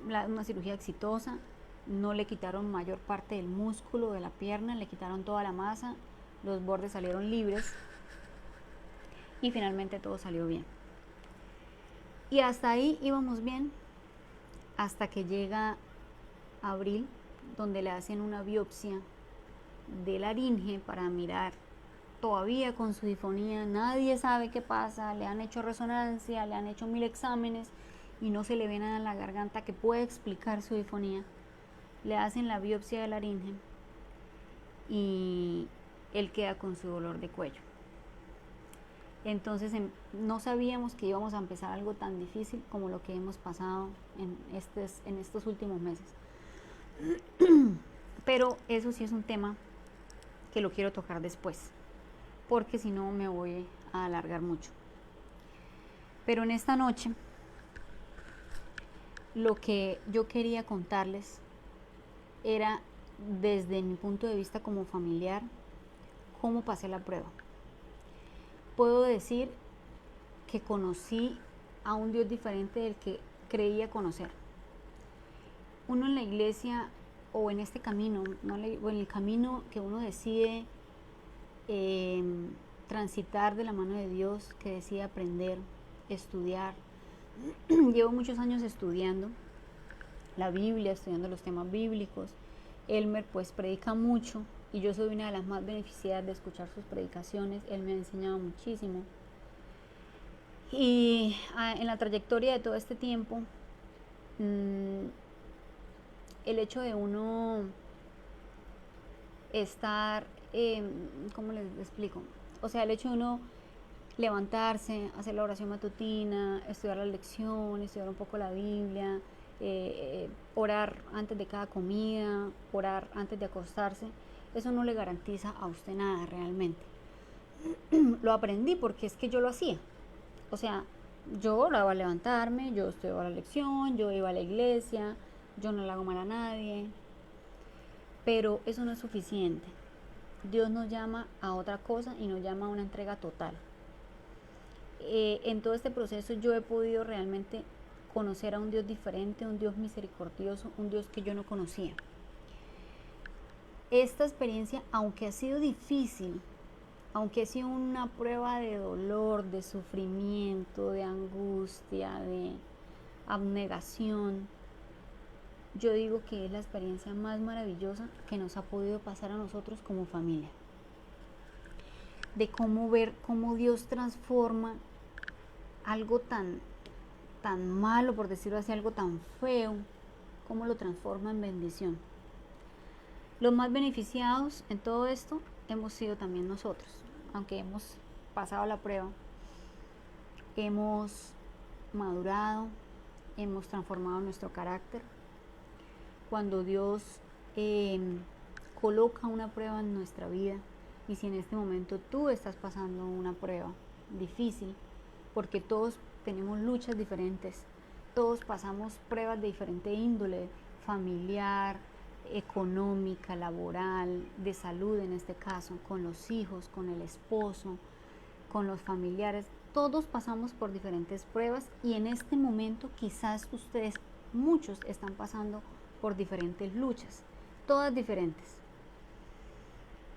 una cirugía exitosa. No le quitaron mayor parte del músculo de la pierna, le quitaron toda la masa, los bordes salieron libres y finalmente todo salió bien. Y hasta ahí íbamos bien, hasta que llega abril, donde le hacen una biopsia de laringe para mirar, todavía con su difonía, nadie sabe qué pasa, le han hecho resonancia, le han hecho 1000 exámenes y no se le ve nada en la garganta que pueda explicar su difonía. Le hacen la biopsia de laringe y él queda con su dolor de cuello. Entonces no sabíamos que íbamos a empezar algo tan difícil como lo que hemos pasado en estos últimos meses. Pero eso sí es un tema que lo quiero tocar después, porque si no me voy a alargar mucho. Pero en esta noche lo que yo quería contarles era, desde mi punto de vista como familiar, cómo pasé la prueba. Puedo decir que conocí a un Dios diferente del que creía conocer. Uno en la iglesia o en este camino, o en el camino que uno decide transitar de la mano de Dios, que decide aprender, estudiar. Llevo muchos años estudiando la Biblia, estudiando los temas bíblicos. Elmer pues predica mucho y yo soy una de las más beneficiadas de escuchar sus predicaciones. Él me ha enseñado muchísimo. Y en la trayectoria de todo este tiempo, el hecho de uno estar, ¿cómo les explico? O sea, el hecho de uno levantarse, hacer la oración matutina, estudiar la lección, estudiar un poco la Biblia, orar antes de cada comida, orar antes de acostarse, eso no le garantiza a usted nada realmente. Lo aprendí porque es que yo lo hacía. O sea, yo oraba a levantarme, yo estudiaba la lección, yo iba a la iglesia, yo no le hago mal a nadie, pero eso no es suficiente. Dios nos llama a otra cosa y nos llama a una entrega total. En todo este proceso yo he podido realmente conocer a un Dios diferente, un Dios misericordioso, un Dios que yo no conocía. Esta experiencia, aunque ha sido difícil, aunque ha sido una prueba de dolor, de sufrimiento, de angustia, de abnegación, yo digo que es la experiencia más maravillosa que nos ha podido pasar a nosotros como familia. De cómo ver cómo Dios transforma algo tan malo, por decirlo así, algo tan feo, cómo lo transforma en bendición. Los más beneficiados en todo esto hemos sido también nosotros, aunque hemos pasado la prueba, hemos madurado, hemos transformado nuestro carácter. Cuando Dios coloca una prueba en nuestra vida, y si en este momento tú estás pasando una prueba difícil, porque todos tenemos luchas diferentes, todos pasamos pruebas de diferente índole, familiar, económica, laboral, de salud en este caso, con los hijos, con el esposo, con los familiares, todos pasamos por diferentes pruebas y en este momento quizás ustedes, muchos están pasando por diferentes luchas, todas diferentes,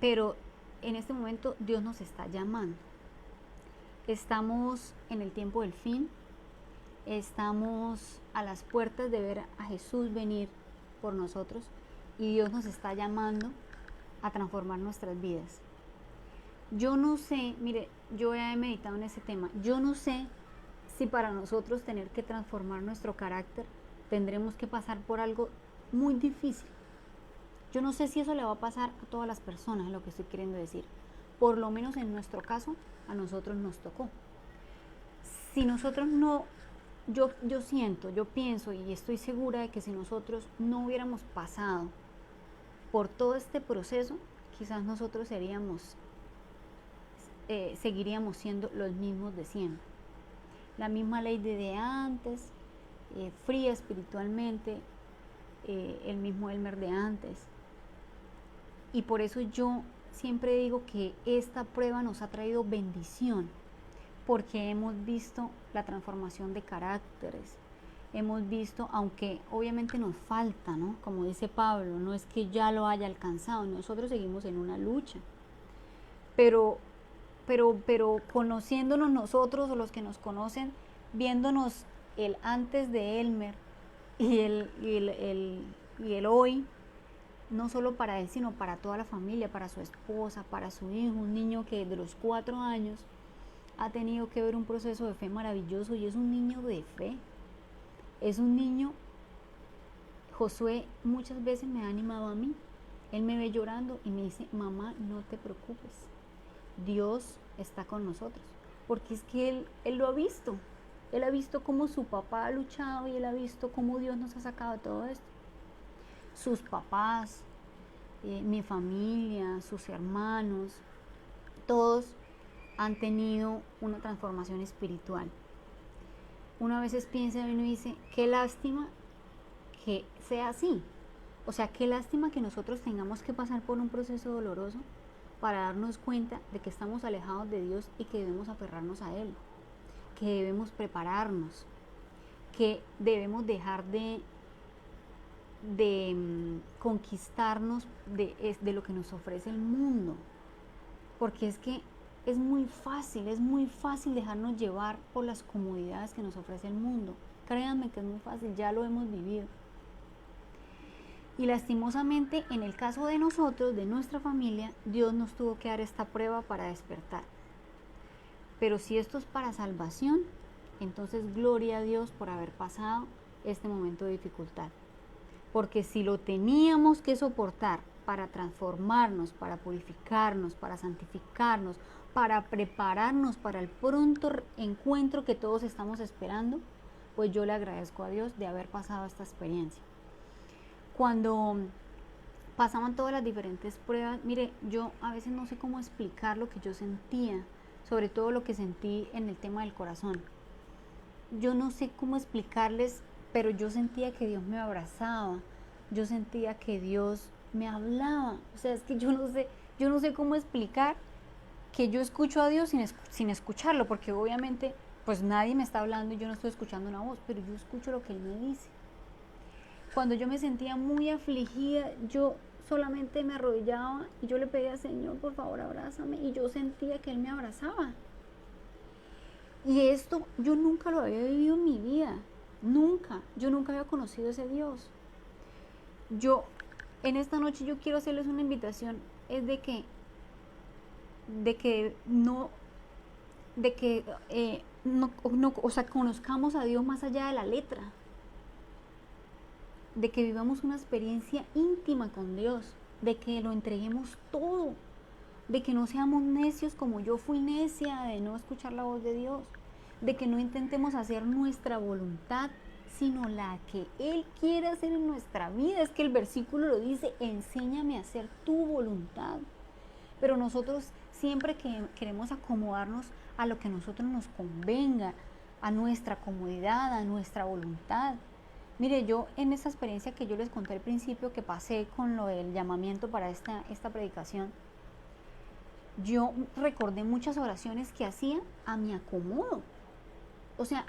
pero en este momento Dios nos está llamando. Estamos en el tiempo del fin, estamos a las puertas de ver a Jesús venir por nosotros y Dios nos está llamando a transformar nuestras vidas. Yo no sé, mire, yo he meditado en ese tema, yo no sé si para nosotros tener que transformar nuestro carácter tendremos que pasar por algo muy difícil. Yo no sé si eso le va a pasar a todas las personas, lo que estoy queriendo decir. Por lo menos en nuestro caso, a nosotros nos tocó. Si nosotros no, yo siento, yo pienso y estoy segura de que si nosotros no hubiéramos pasado por todo este proceso, quizás nosotros seguiríamos siendo los mismos de siempre. La misma ley de antes, fría espiritualmente, el mismo Elmer de antes. Y por eso yo siempre digo que esta prueba nos ha traído bendición, porque hemos visto la transformación de caracteres, hemos visto, aunque obviamente nos falta, ¿no? Como dice Pablo, no es que ya lo haya alcanzado, nosotros seguimos en una lucha, pero conociéndonos nosotros o los que nos conocen, viéndonos el antes de Elmer y el hoy, no solo para él, sino para toda la familia, para su esposa, para su hijo, un niño que desde los 4 años ha tenido que ver un proceso de fe maravilloso y es un niño de fe, es un niño. Josué muchas veces me ha animado a mí, él me ve llorando y me dice, mamá, no te preocupes, Dios está con nosotros, porque es que él lo ha visto, él ha visto cómo su papá ha luchado y él ha visto cómo Dios nos ha sacado de todo esto. Sus papás, mi familia, sus hermanos, todos han tenido una transformación espiritual. Uno a veces piensa y uno dice, qué lástima que sea así. O sea, qué lástima que nosotros tengamos que pasar por un proceso doloroso para darnos cuenta de que estamos alejados de Dios y que debemos aferrarnos a Él, que debemos prepararnos, que debemos dejar de conquistarnos de lo que nos ofrece el mundo. Porque es que es muy fácil dejarnos llevar por las comodidades que nos ofrece el mundo. Créanme que es muy fácil, ya lo hemos vivido. Y lastimosamente, en el caso de nosotros, de nuestra familia, Dios nos tuvo que dar esta prueba para despertar. Pero si esto es para salvación, entonces gloria a Dios por haber pasado este momento de dificultad. Porque si lo teníamos que soportar para transformarnos, para purificarnos, para santificarnos, para prepararnos para el pronto encuentro que todos estamos esperando, pues yo le agradezco a Dios de haber pasado esta experiencia. Cuando pasaban todas las diferentes pruebas, mire, yo a veces no sé cómo explicar lo que yo sentía, sobre todo lo que sentí en el tema del corazón. Yo no sé cómo explicarles, pero yo sentía que Dios me abrazaba, yo sentía que Dios me hablaba. O sea, es que yo no sé cómo explicar que yo escucho a Dios sin escucharlo, porque obviamente pues nadie me está hablando y yo no estoy escuchando una voz, pero yo escucho lo que Él me dice. Cuando yo me sentía muy afligida, yo solamente me arrodillaba y yo le pedía, Señor, por favor, abrázame, y yo sentía que Él me abrazaba. Y esto yo nunca lo había vivido en mi vida, yo nunca había conocido a ese Dios. En esta noche yo quiero hacerles una invitación, es de que conozcamos a Dios más allá de la letra, de que vivamos una experiencia íntima con Dios, de que lo entreguemos todo, de que no seamos necios como yo fui necia de no escuchar la voz de Dios, de que no intentemos hacer nuestra voluntad, sino la que Él quiere hacer en nuestra vida. Es que el versículo lo dice, enséñame a hacer tu voluntad. Pero nosotros siempre queremos acomodarnos a lo que a nosotros nos convenga, a nuestra comodidad, a nuestra voluntad. Mire, yo en esa experiencia que yo les conté al principio, que pasé con lo del llamamiento para esta predicación, yo recordé muchas oraciones que hacía a mi acomodo. O sea,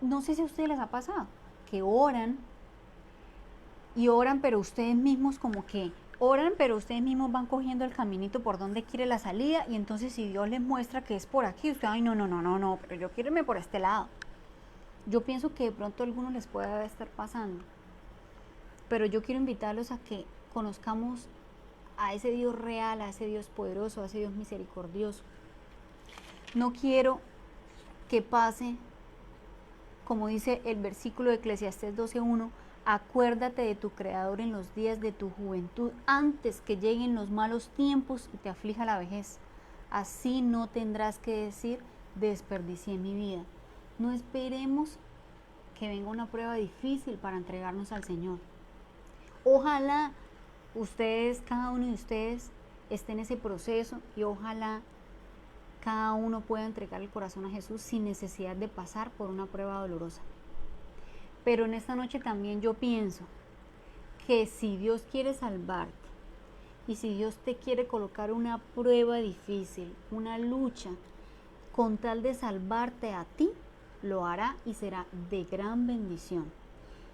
no sé si a ustedes les ha pasado, que oran, pero ustedes mismos pero ustedes mismos van cogiendo el caminito por donde quiere la salida, y entonces si Dios les muestra que es por aquí, usted, ay, no, pero yo quiero irme por este lado. Yo pienso que de pronto a algunos les puede estar pasando, pero yo quiero invitarlos a que conozcamos a ese Dios real, a ese Dios poderoso, a ese Dios misericordioso. No quiero que pase, como dice el versículo de Eclesiastés 12:1, acuérdate de tu Creador en los días de tu juventud, antes que lleguen los malos tiempos y te aflija la vejez. Así no tendrás que decir, desperdicié mi vida. No esperemos que venga una prueba difícil para entregarnos al Señor. Ojalá cada uno de ustedes esté en ese proceso, y ojalá cada uno pueda entregar el corazón a Jesús sin necesidad de pasar por una prueba dolorosa. Pero en esta noche también yo pienso que si Dios quiere salvarte y si Dios te quiere colocar una prueba difícil, una lucha, con tal de salvarte a ti, lo hará y será de gran bendición.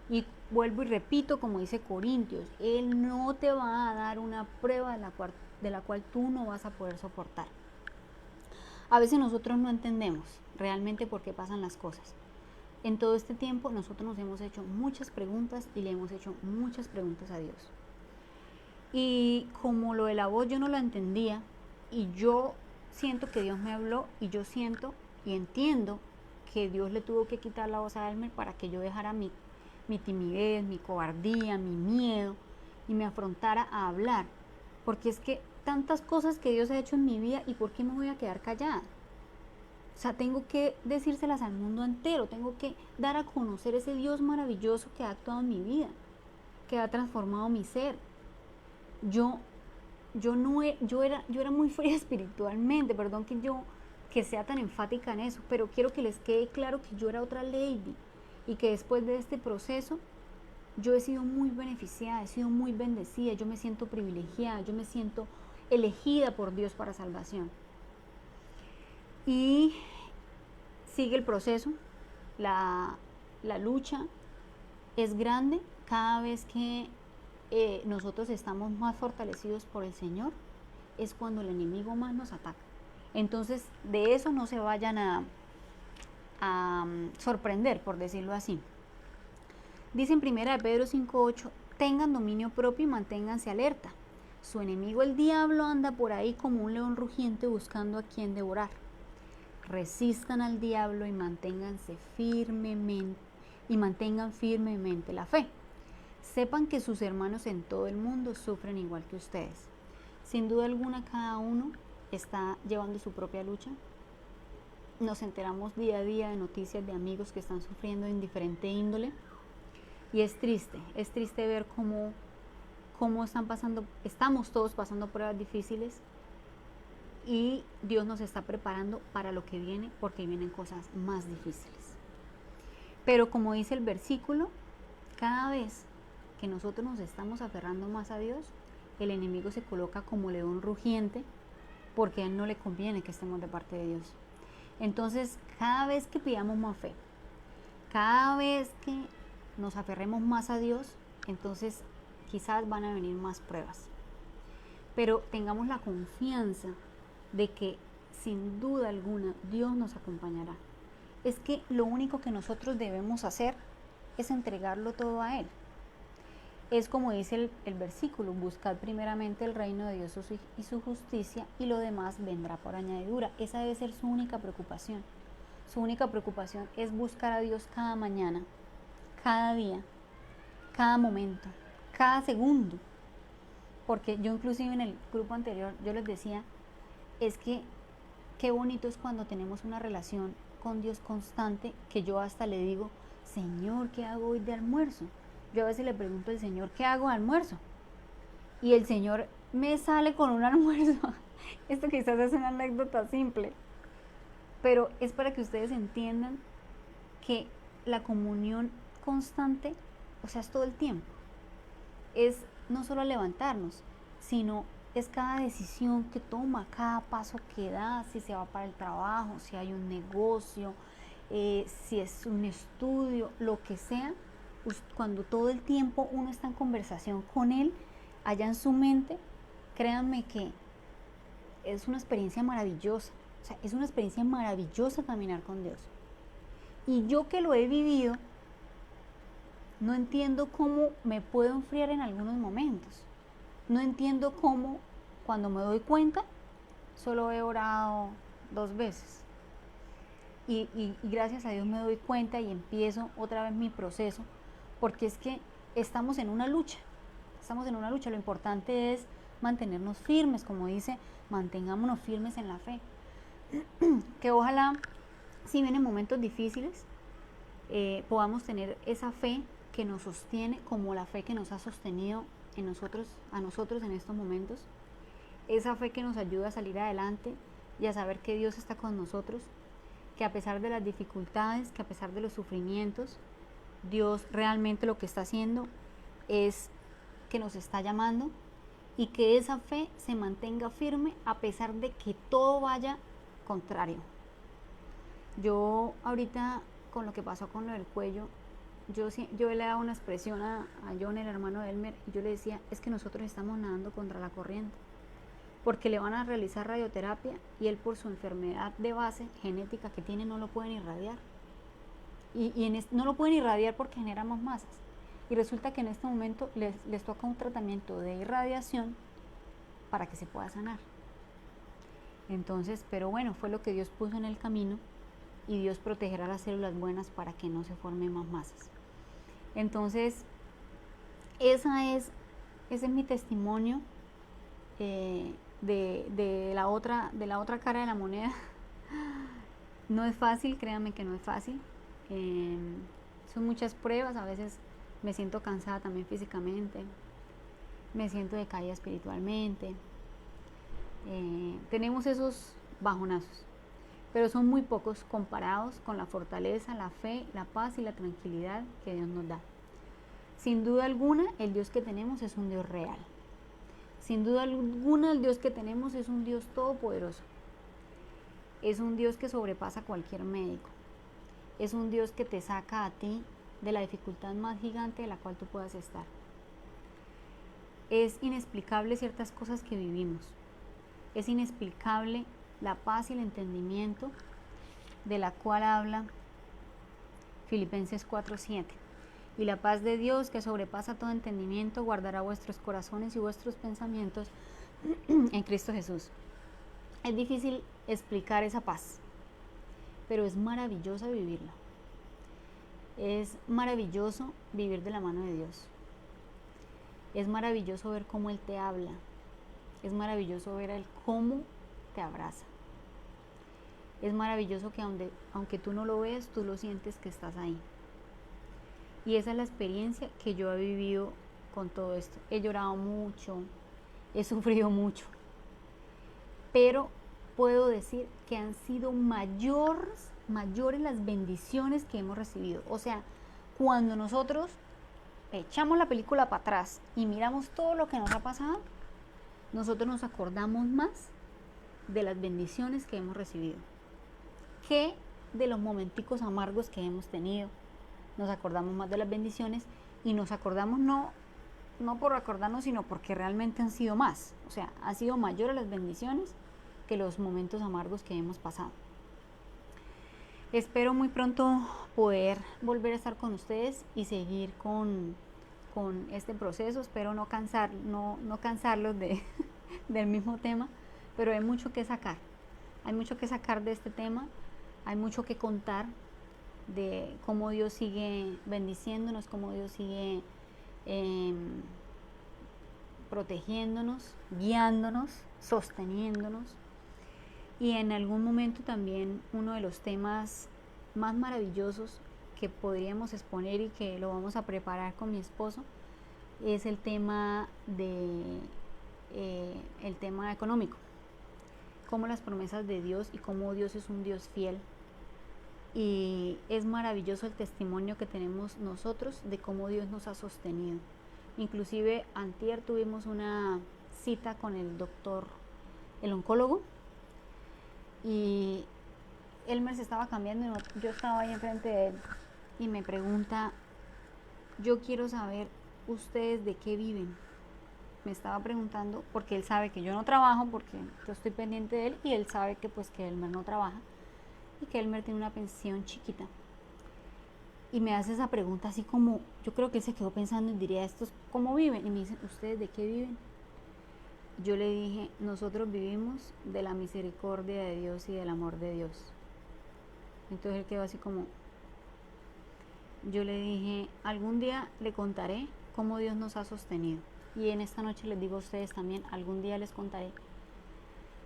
Y vuelvo y repito, como dice Corintios, Él no te va a dar una prueba de la cual tú no vas a poder soportar. A veces nosotros no entendemos realmente por qué pasan las cosas. En todo este tiempo nosotros nos hemos hecho muchas preguntas y le hemos hecho muchas preguntas a Dios. Y como lo de la voz yo no lo entendía, y yo siento que Dios me habló, y yo siento y entiendo que Dios le tuvo que quitar la voz a Elmer para que yo dejara mi timidez, mi cobardía, mi miedo, y me afrontara a hablar. Porque es que tantas cosas que Dios ha hecho en mi vida, ¿y por qué me voy a quedar callada? O sea, tengo que decírselas al mundo entero, tengo que dar a conocer ese Dios maravilloso que ha actuado en mi vida, que ha transformado mi ser. Yo era muy fría espiritualmente, perdón que sea tan enfática en eso, pero quiero que les quede claro que yo era otra lady, y que después de este proceso yo he sido muy beneficiada, he sido muy bendecida, yo me siento privilegiada, yo me siento elegida por Dios para salvación. Y sigue el proceso, la lucha es grande cada vez que nosotros estamos más fortalecidos por el Señor, es cuando el enemigo más nos ataca. Entonces, de eso no se vayan a sorprender, por decirlo así. Dice en 1 Pedro 5:8, tengan dominio propio y manténganse alerta. Su enemigo el diablo anda por ahí como un león rugiente buscando a quien devorar. Resistan al diablo y mantengan firmemente la fe. Sepan que sus hermanos en todo el mundo sufren igual que ustedes. Sin duda alguna, cada uno está llevando su propia lucha. Nos enteramos día a día de noticias de amigos que están sufriendo en diferente índole. Y es triste ver cómo estamos todos pasando pruebas difíciles, y Dios nos está preparando para lo que viene, porque vienen cosas más difíciles. Pero como dice el versículo, cada vez que nosotros nos estamos aferrando más a Dios, el enemigo se coloca como león rugiente, porque a él no le conviene que estemos de parte de Dios. Entonces, cada vez que pidamos más fe, cada vez que nos aferremos más a Dios, entonces quizás van a venir más pruebas. Pero tengamos la confianza de que sin duda alguna Dios nos acompañará. Es que lo único que nosotros debemos hacer es entregarlo todo a Él. Es como dice el versículo, buscad primeramente el reino de Dios y su justicia, y lo demás vendrá por añadidura. Esa debe ser su única preocupación. Su única preocupación es buscar a Dios cada mañana, cada día, cada momento, cada segundo. Porque yo inclusive en el grupo anterior, yo les decía, es que qué bonito es cuando tenemos una relación con Dios constante, que yo hasta le digo, Señor, ¿qué hago hoy de almuerzo? Yo a veces le pregunto al Señor, ¿qué hago de almuerzo? Y el Señor me sale con un almuerzo. Esto quizás es una anécdota simple, pero es para que ustedes entiendan que la comunión constante, o sea, es todo el tiempo. Es no solo levantarnos, sino es cada decisión que toma, cada paso que da, si se va para el trabajo, si hay un negocio, si es un estudio, lo que sea. Cuando todo el tiempo uno está en conversación con Él, allá en su mente, créanme que es una experiencia maravillosa. O sea, es una experiencia maravillosa caminar con Dios. Y yo que lo he vivido, no entiendo cómo me puedo enfriar en algunos momentos. No entiendo cómo, cuando me doy cuenta, solo he orado 2 veces. Y gracias a Dios me doy cuenta y empiezo otra vez mi proceso, porque es que estamos en una lucha. Lo importante es mantenernos firmes, como dice, mantengámonos firmes en la fe. Que ojalá, si vienen momentos difíciles, podamos tener esa fe que nos sostiene, como la fe que nos ha sostenido a nosotros en estos momentos. Esa fe que nos ayuda a salir adelante y a saber que Dios está con nosotros, que a pesar de las dificultades, que a pesar de los sufrimientos, Dios realmente lo que está haciendo es que nos está llamando, y que esa fe se mantenga firme a pesar de que todo vaya contrario. Yo ahorita, con lo que pasó con lo del cuello, yo le daba una expresión a John, el hermano de Elmer, y yo le decía, es que nosotros estamos nadando contra la corriente, porque le van a realizar radioterapia y él, por su enfermedad de base genética que tiene, no lo pueden irradiar. No lo pueden irradiar porque genera más masas. Y resulta que en este momento les toca un tratamiento de irradiación para que se pueda sanar. Entonces, pero bueno, fue lo que Dios puso en el camino, y Dios protegerá las células buenas para que no se formen más masas. Entonces, ese es mi testimonio de la otra cara de la moneda. No es fácil, créanme que no es fácil. Son muchas pruebas, a veces me siento cansada también físicamente, me siento decaída espiritualmente. Tenemos esos bajonazos, pero son muy pocos comparados con la fortaleza, la fe, la paz y la tranquilidad que Dios nos da. Sin duda alguna, el Dios que tenemos es un Dios real. Sin duda alguna, el Dios que tenemos es un Dios todopoderoso. Es un Dios que sobrepasa cualquier médico. Es un Dios que te saca a ti de la dificultad más gigante de la cual tú puedas estar. Es inexplicable ciertas cosas que vivimos. Es inexplicable la paz y el entendimiento de la cual habla Filipenses 4:7. Y la paz de Dios, que sobrepasa todo entendimiento, guardará vuestros corazones y vuestros pensamientos en Cristo Jesús. Es difícil explicar esa paz, pero es maravillosa vivirla. Es maravilloso vivir de la mano de Dios. Es maravilloso ver cómo Él te habla. Es maravilloso ver Él cómo te abraza. Es maravilloso que aunque tú no lo veas, tú lo sientes que estás ahí. Y esa es la experiencia que yo he vivido con todo esto. He llorado mucho, he sufrido mucho, pero puedo decir que han sido mayores las bendiciones que hemos recibido. O sea, cuando nosotros echamos la película para atrás y miramos todo lo que nos ha pasado, nosotros nos acordamos más de las bendiciones que hemos recibido que de los momenticos amargos que hemos tenido. Nos acordamos más de las bendiciones y nos acordamos no por acordarnos, sino porque realmente han sido más. O sea, han sido mayores las bendiciones que los momentos amargos que hemos pasado. Espero muy pronto poder volver a estar con ustedes y seguir con este proceso. Espero no cansarlos del mismo tema, pero hay mucho que sacar. Hay mucho que sacar de este tema, hay mucho que contar de cómo Dios sigue bendiciéndonos, cómo Dios sigue protegiéndonos, guiándonos, sosteniéndonos. Y en algún momento también uno de los temas más maravillosos que podríamos exponer y que lo vamos a preparar con mi esposo es el tema el tema económico, cómo las promesas de Dios y cómo Dios es un Dios fiel. Y es maravilloso el testimonio que tenemos nosotros de cómo Dios nos ha sostenido. Inclusive antier tuvimos una cita con el doctor, el oncólogo, y Elmer se estaba cambiando y yo estaba ahí enfrente de él y me pregunta: yo quiero saber ustedes de qué viven. Me estaba preguntando porque él sabe que yo no trabajo, porque yo estoy pendiente de él, y él sabe que pues que Elmer no trabaja y que Elmer tiene una pensión chiquita. Y me hace esa pregunta así como, yo creo que él se quedó pensando y diría: ¿estos cómo viven? Y me dice: ¿ustedes de qué viven? Yo le dije: nosotros vivimos de la misericordia de Dios y del amor de Dios. Entonces él quedó así como, yo le dije: algún día le contaré cómo Dios nos ha sostenido. Y en esta noche les digo a ustedes también, algún día les contaré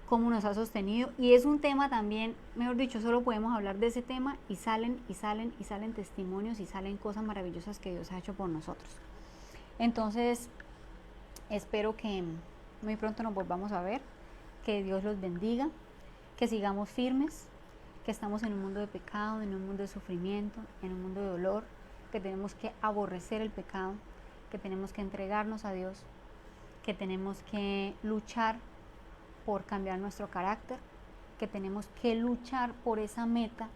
cómo nos ha sostenido. Y es un tema también, mejor dicho, solo podemos hablar de ese tema y salen testimonios y salen cosas maravillosas que Dios ha hecho por nosotros. Entonces, espero que muy pronto nos volvamos a ver, que Dios los bendiga, que sigamos firmes, que estamos en un mundo de pecado, en un mundo de sufrimiento, en un mundo de dolor, que tenemos que aborrecer el pecado, que tenemos que entregarnos a Dios, que tenemos que luchar por cambiar nuestro carácter, que tenemos que luchar por esa meta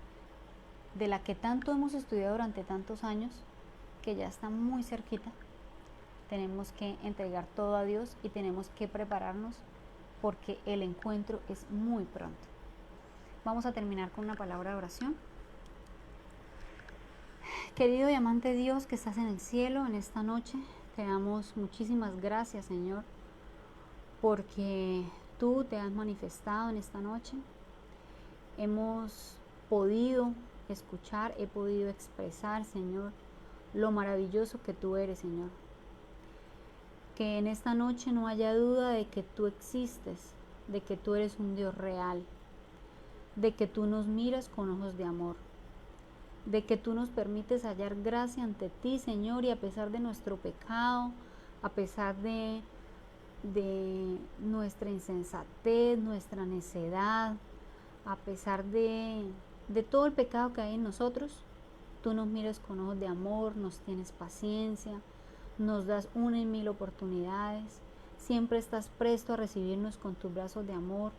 de la que tanto hemos estudiado durante tantos años, que ya está muy cerquita. Tenemos que entregar todo a Dios y tenemos que prepararnos porque el encuentro es muy pronto. Vamos a terminar con una palabra de oración. Querido y amante Dios que estás en el cielo, en esta noche te damos muchísimas gracias, Señor, porque tú te has manifestado en esta noche. Hemos podido escuchar, he podido expresar, Señor, lo maravilloso que tú eres, Señor. Que en esta noche no haya duda de que tú existes, de que tú eres un Dios real, de que tú nos miras con ojos de amor, de que tú nos permites hallar gracia ante ti, Señor, y a pesar de nuestro pecado, a pesar de nuestra insensatez, nuestra necedad, a pesar de todo el pecado que hay en nosotros, tú nos miras con ojos de amor, nos tienes paciencia, nos das una y mil oportunidades, siempre estás presto a recibirnos con tus brazos de amor.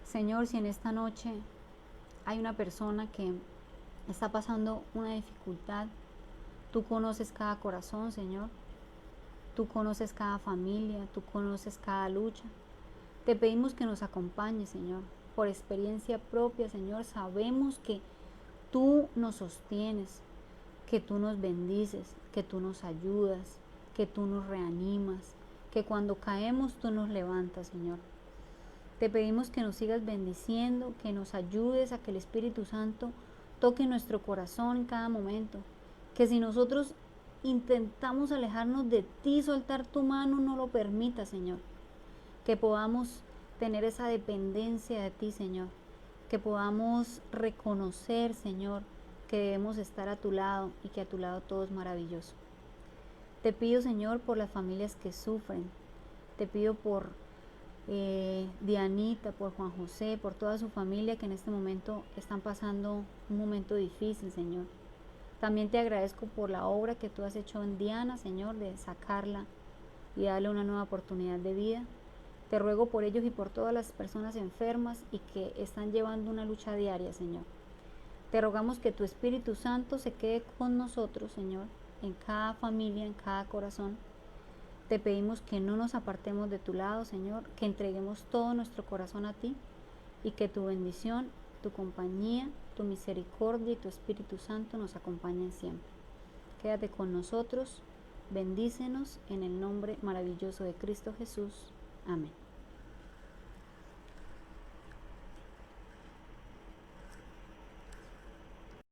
Señor, si en esta noche hay una persona que está pasando una dificultad, tú conoces cada corazón, Señor. Tú conoces cada familia, tú conoces cada lucha. Te pedimos que nos acompañes, Señor. Por experiencia propia, Señor, sabemos que tú nos sostienes, que tú nos bendices, que tú nos ayudas, que tú nos reanimas, que cuando caemos tú nos levantas, Señor. Te pedimos que nos sigas bendiciendo, que nos ayudes a que el Espíritu Santo toque nuestro corazón en cada momento. Que si nosotros intentamos alejarnos de ti, soltar tu mano, no lo permita, Señor. Que podamos tener esa dependencia de ti, Señor. Que podamos reconocer, Señor, que debemos estar a tu lado y que a tu lado todo es maravilloso. Te pido, Señor, por las familias que sufren. Te pido por Dianita, por Juan José, por toda su familia que en este momento están pasando un momento difícil, Señor. También te agradezco por la obra que tú has hecho en Diana, Señor, de sacarla y darle una nueva oportunidad de vida. Te ruego por ellos y por todas las personas enfermas y que están llevando una lucha diaria, Señor. Te rogamos que tu Espíritu Santo se quede con nosotros, Señor, en cada familia, en cada corazón. Te pedimos que no nos apartemos de tu lado, Señor, que entreguemos todo nuestro corazón a ti y que tu bendición, tu compañía, tu misericordia y tu Espíritu Santo nos acompañen siempre. Quédate con nosotros, bendícenos en el nombre maravilloso de Cristo Jesús. Amén.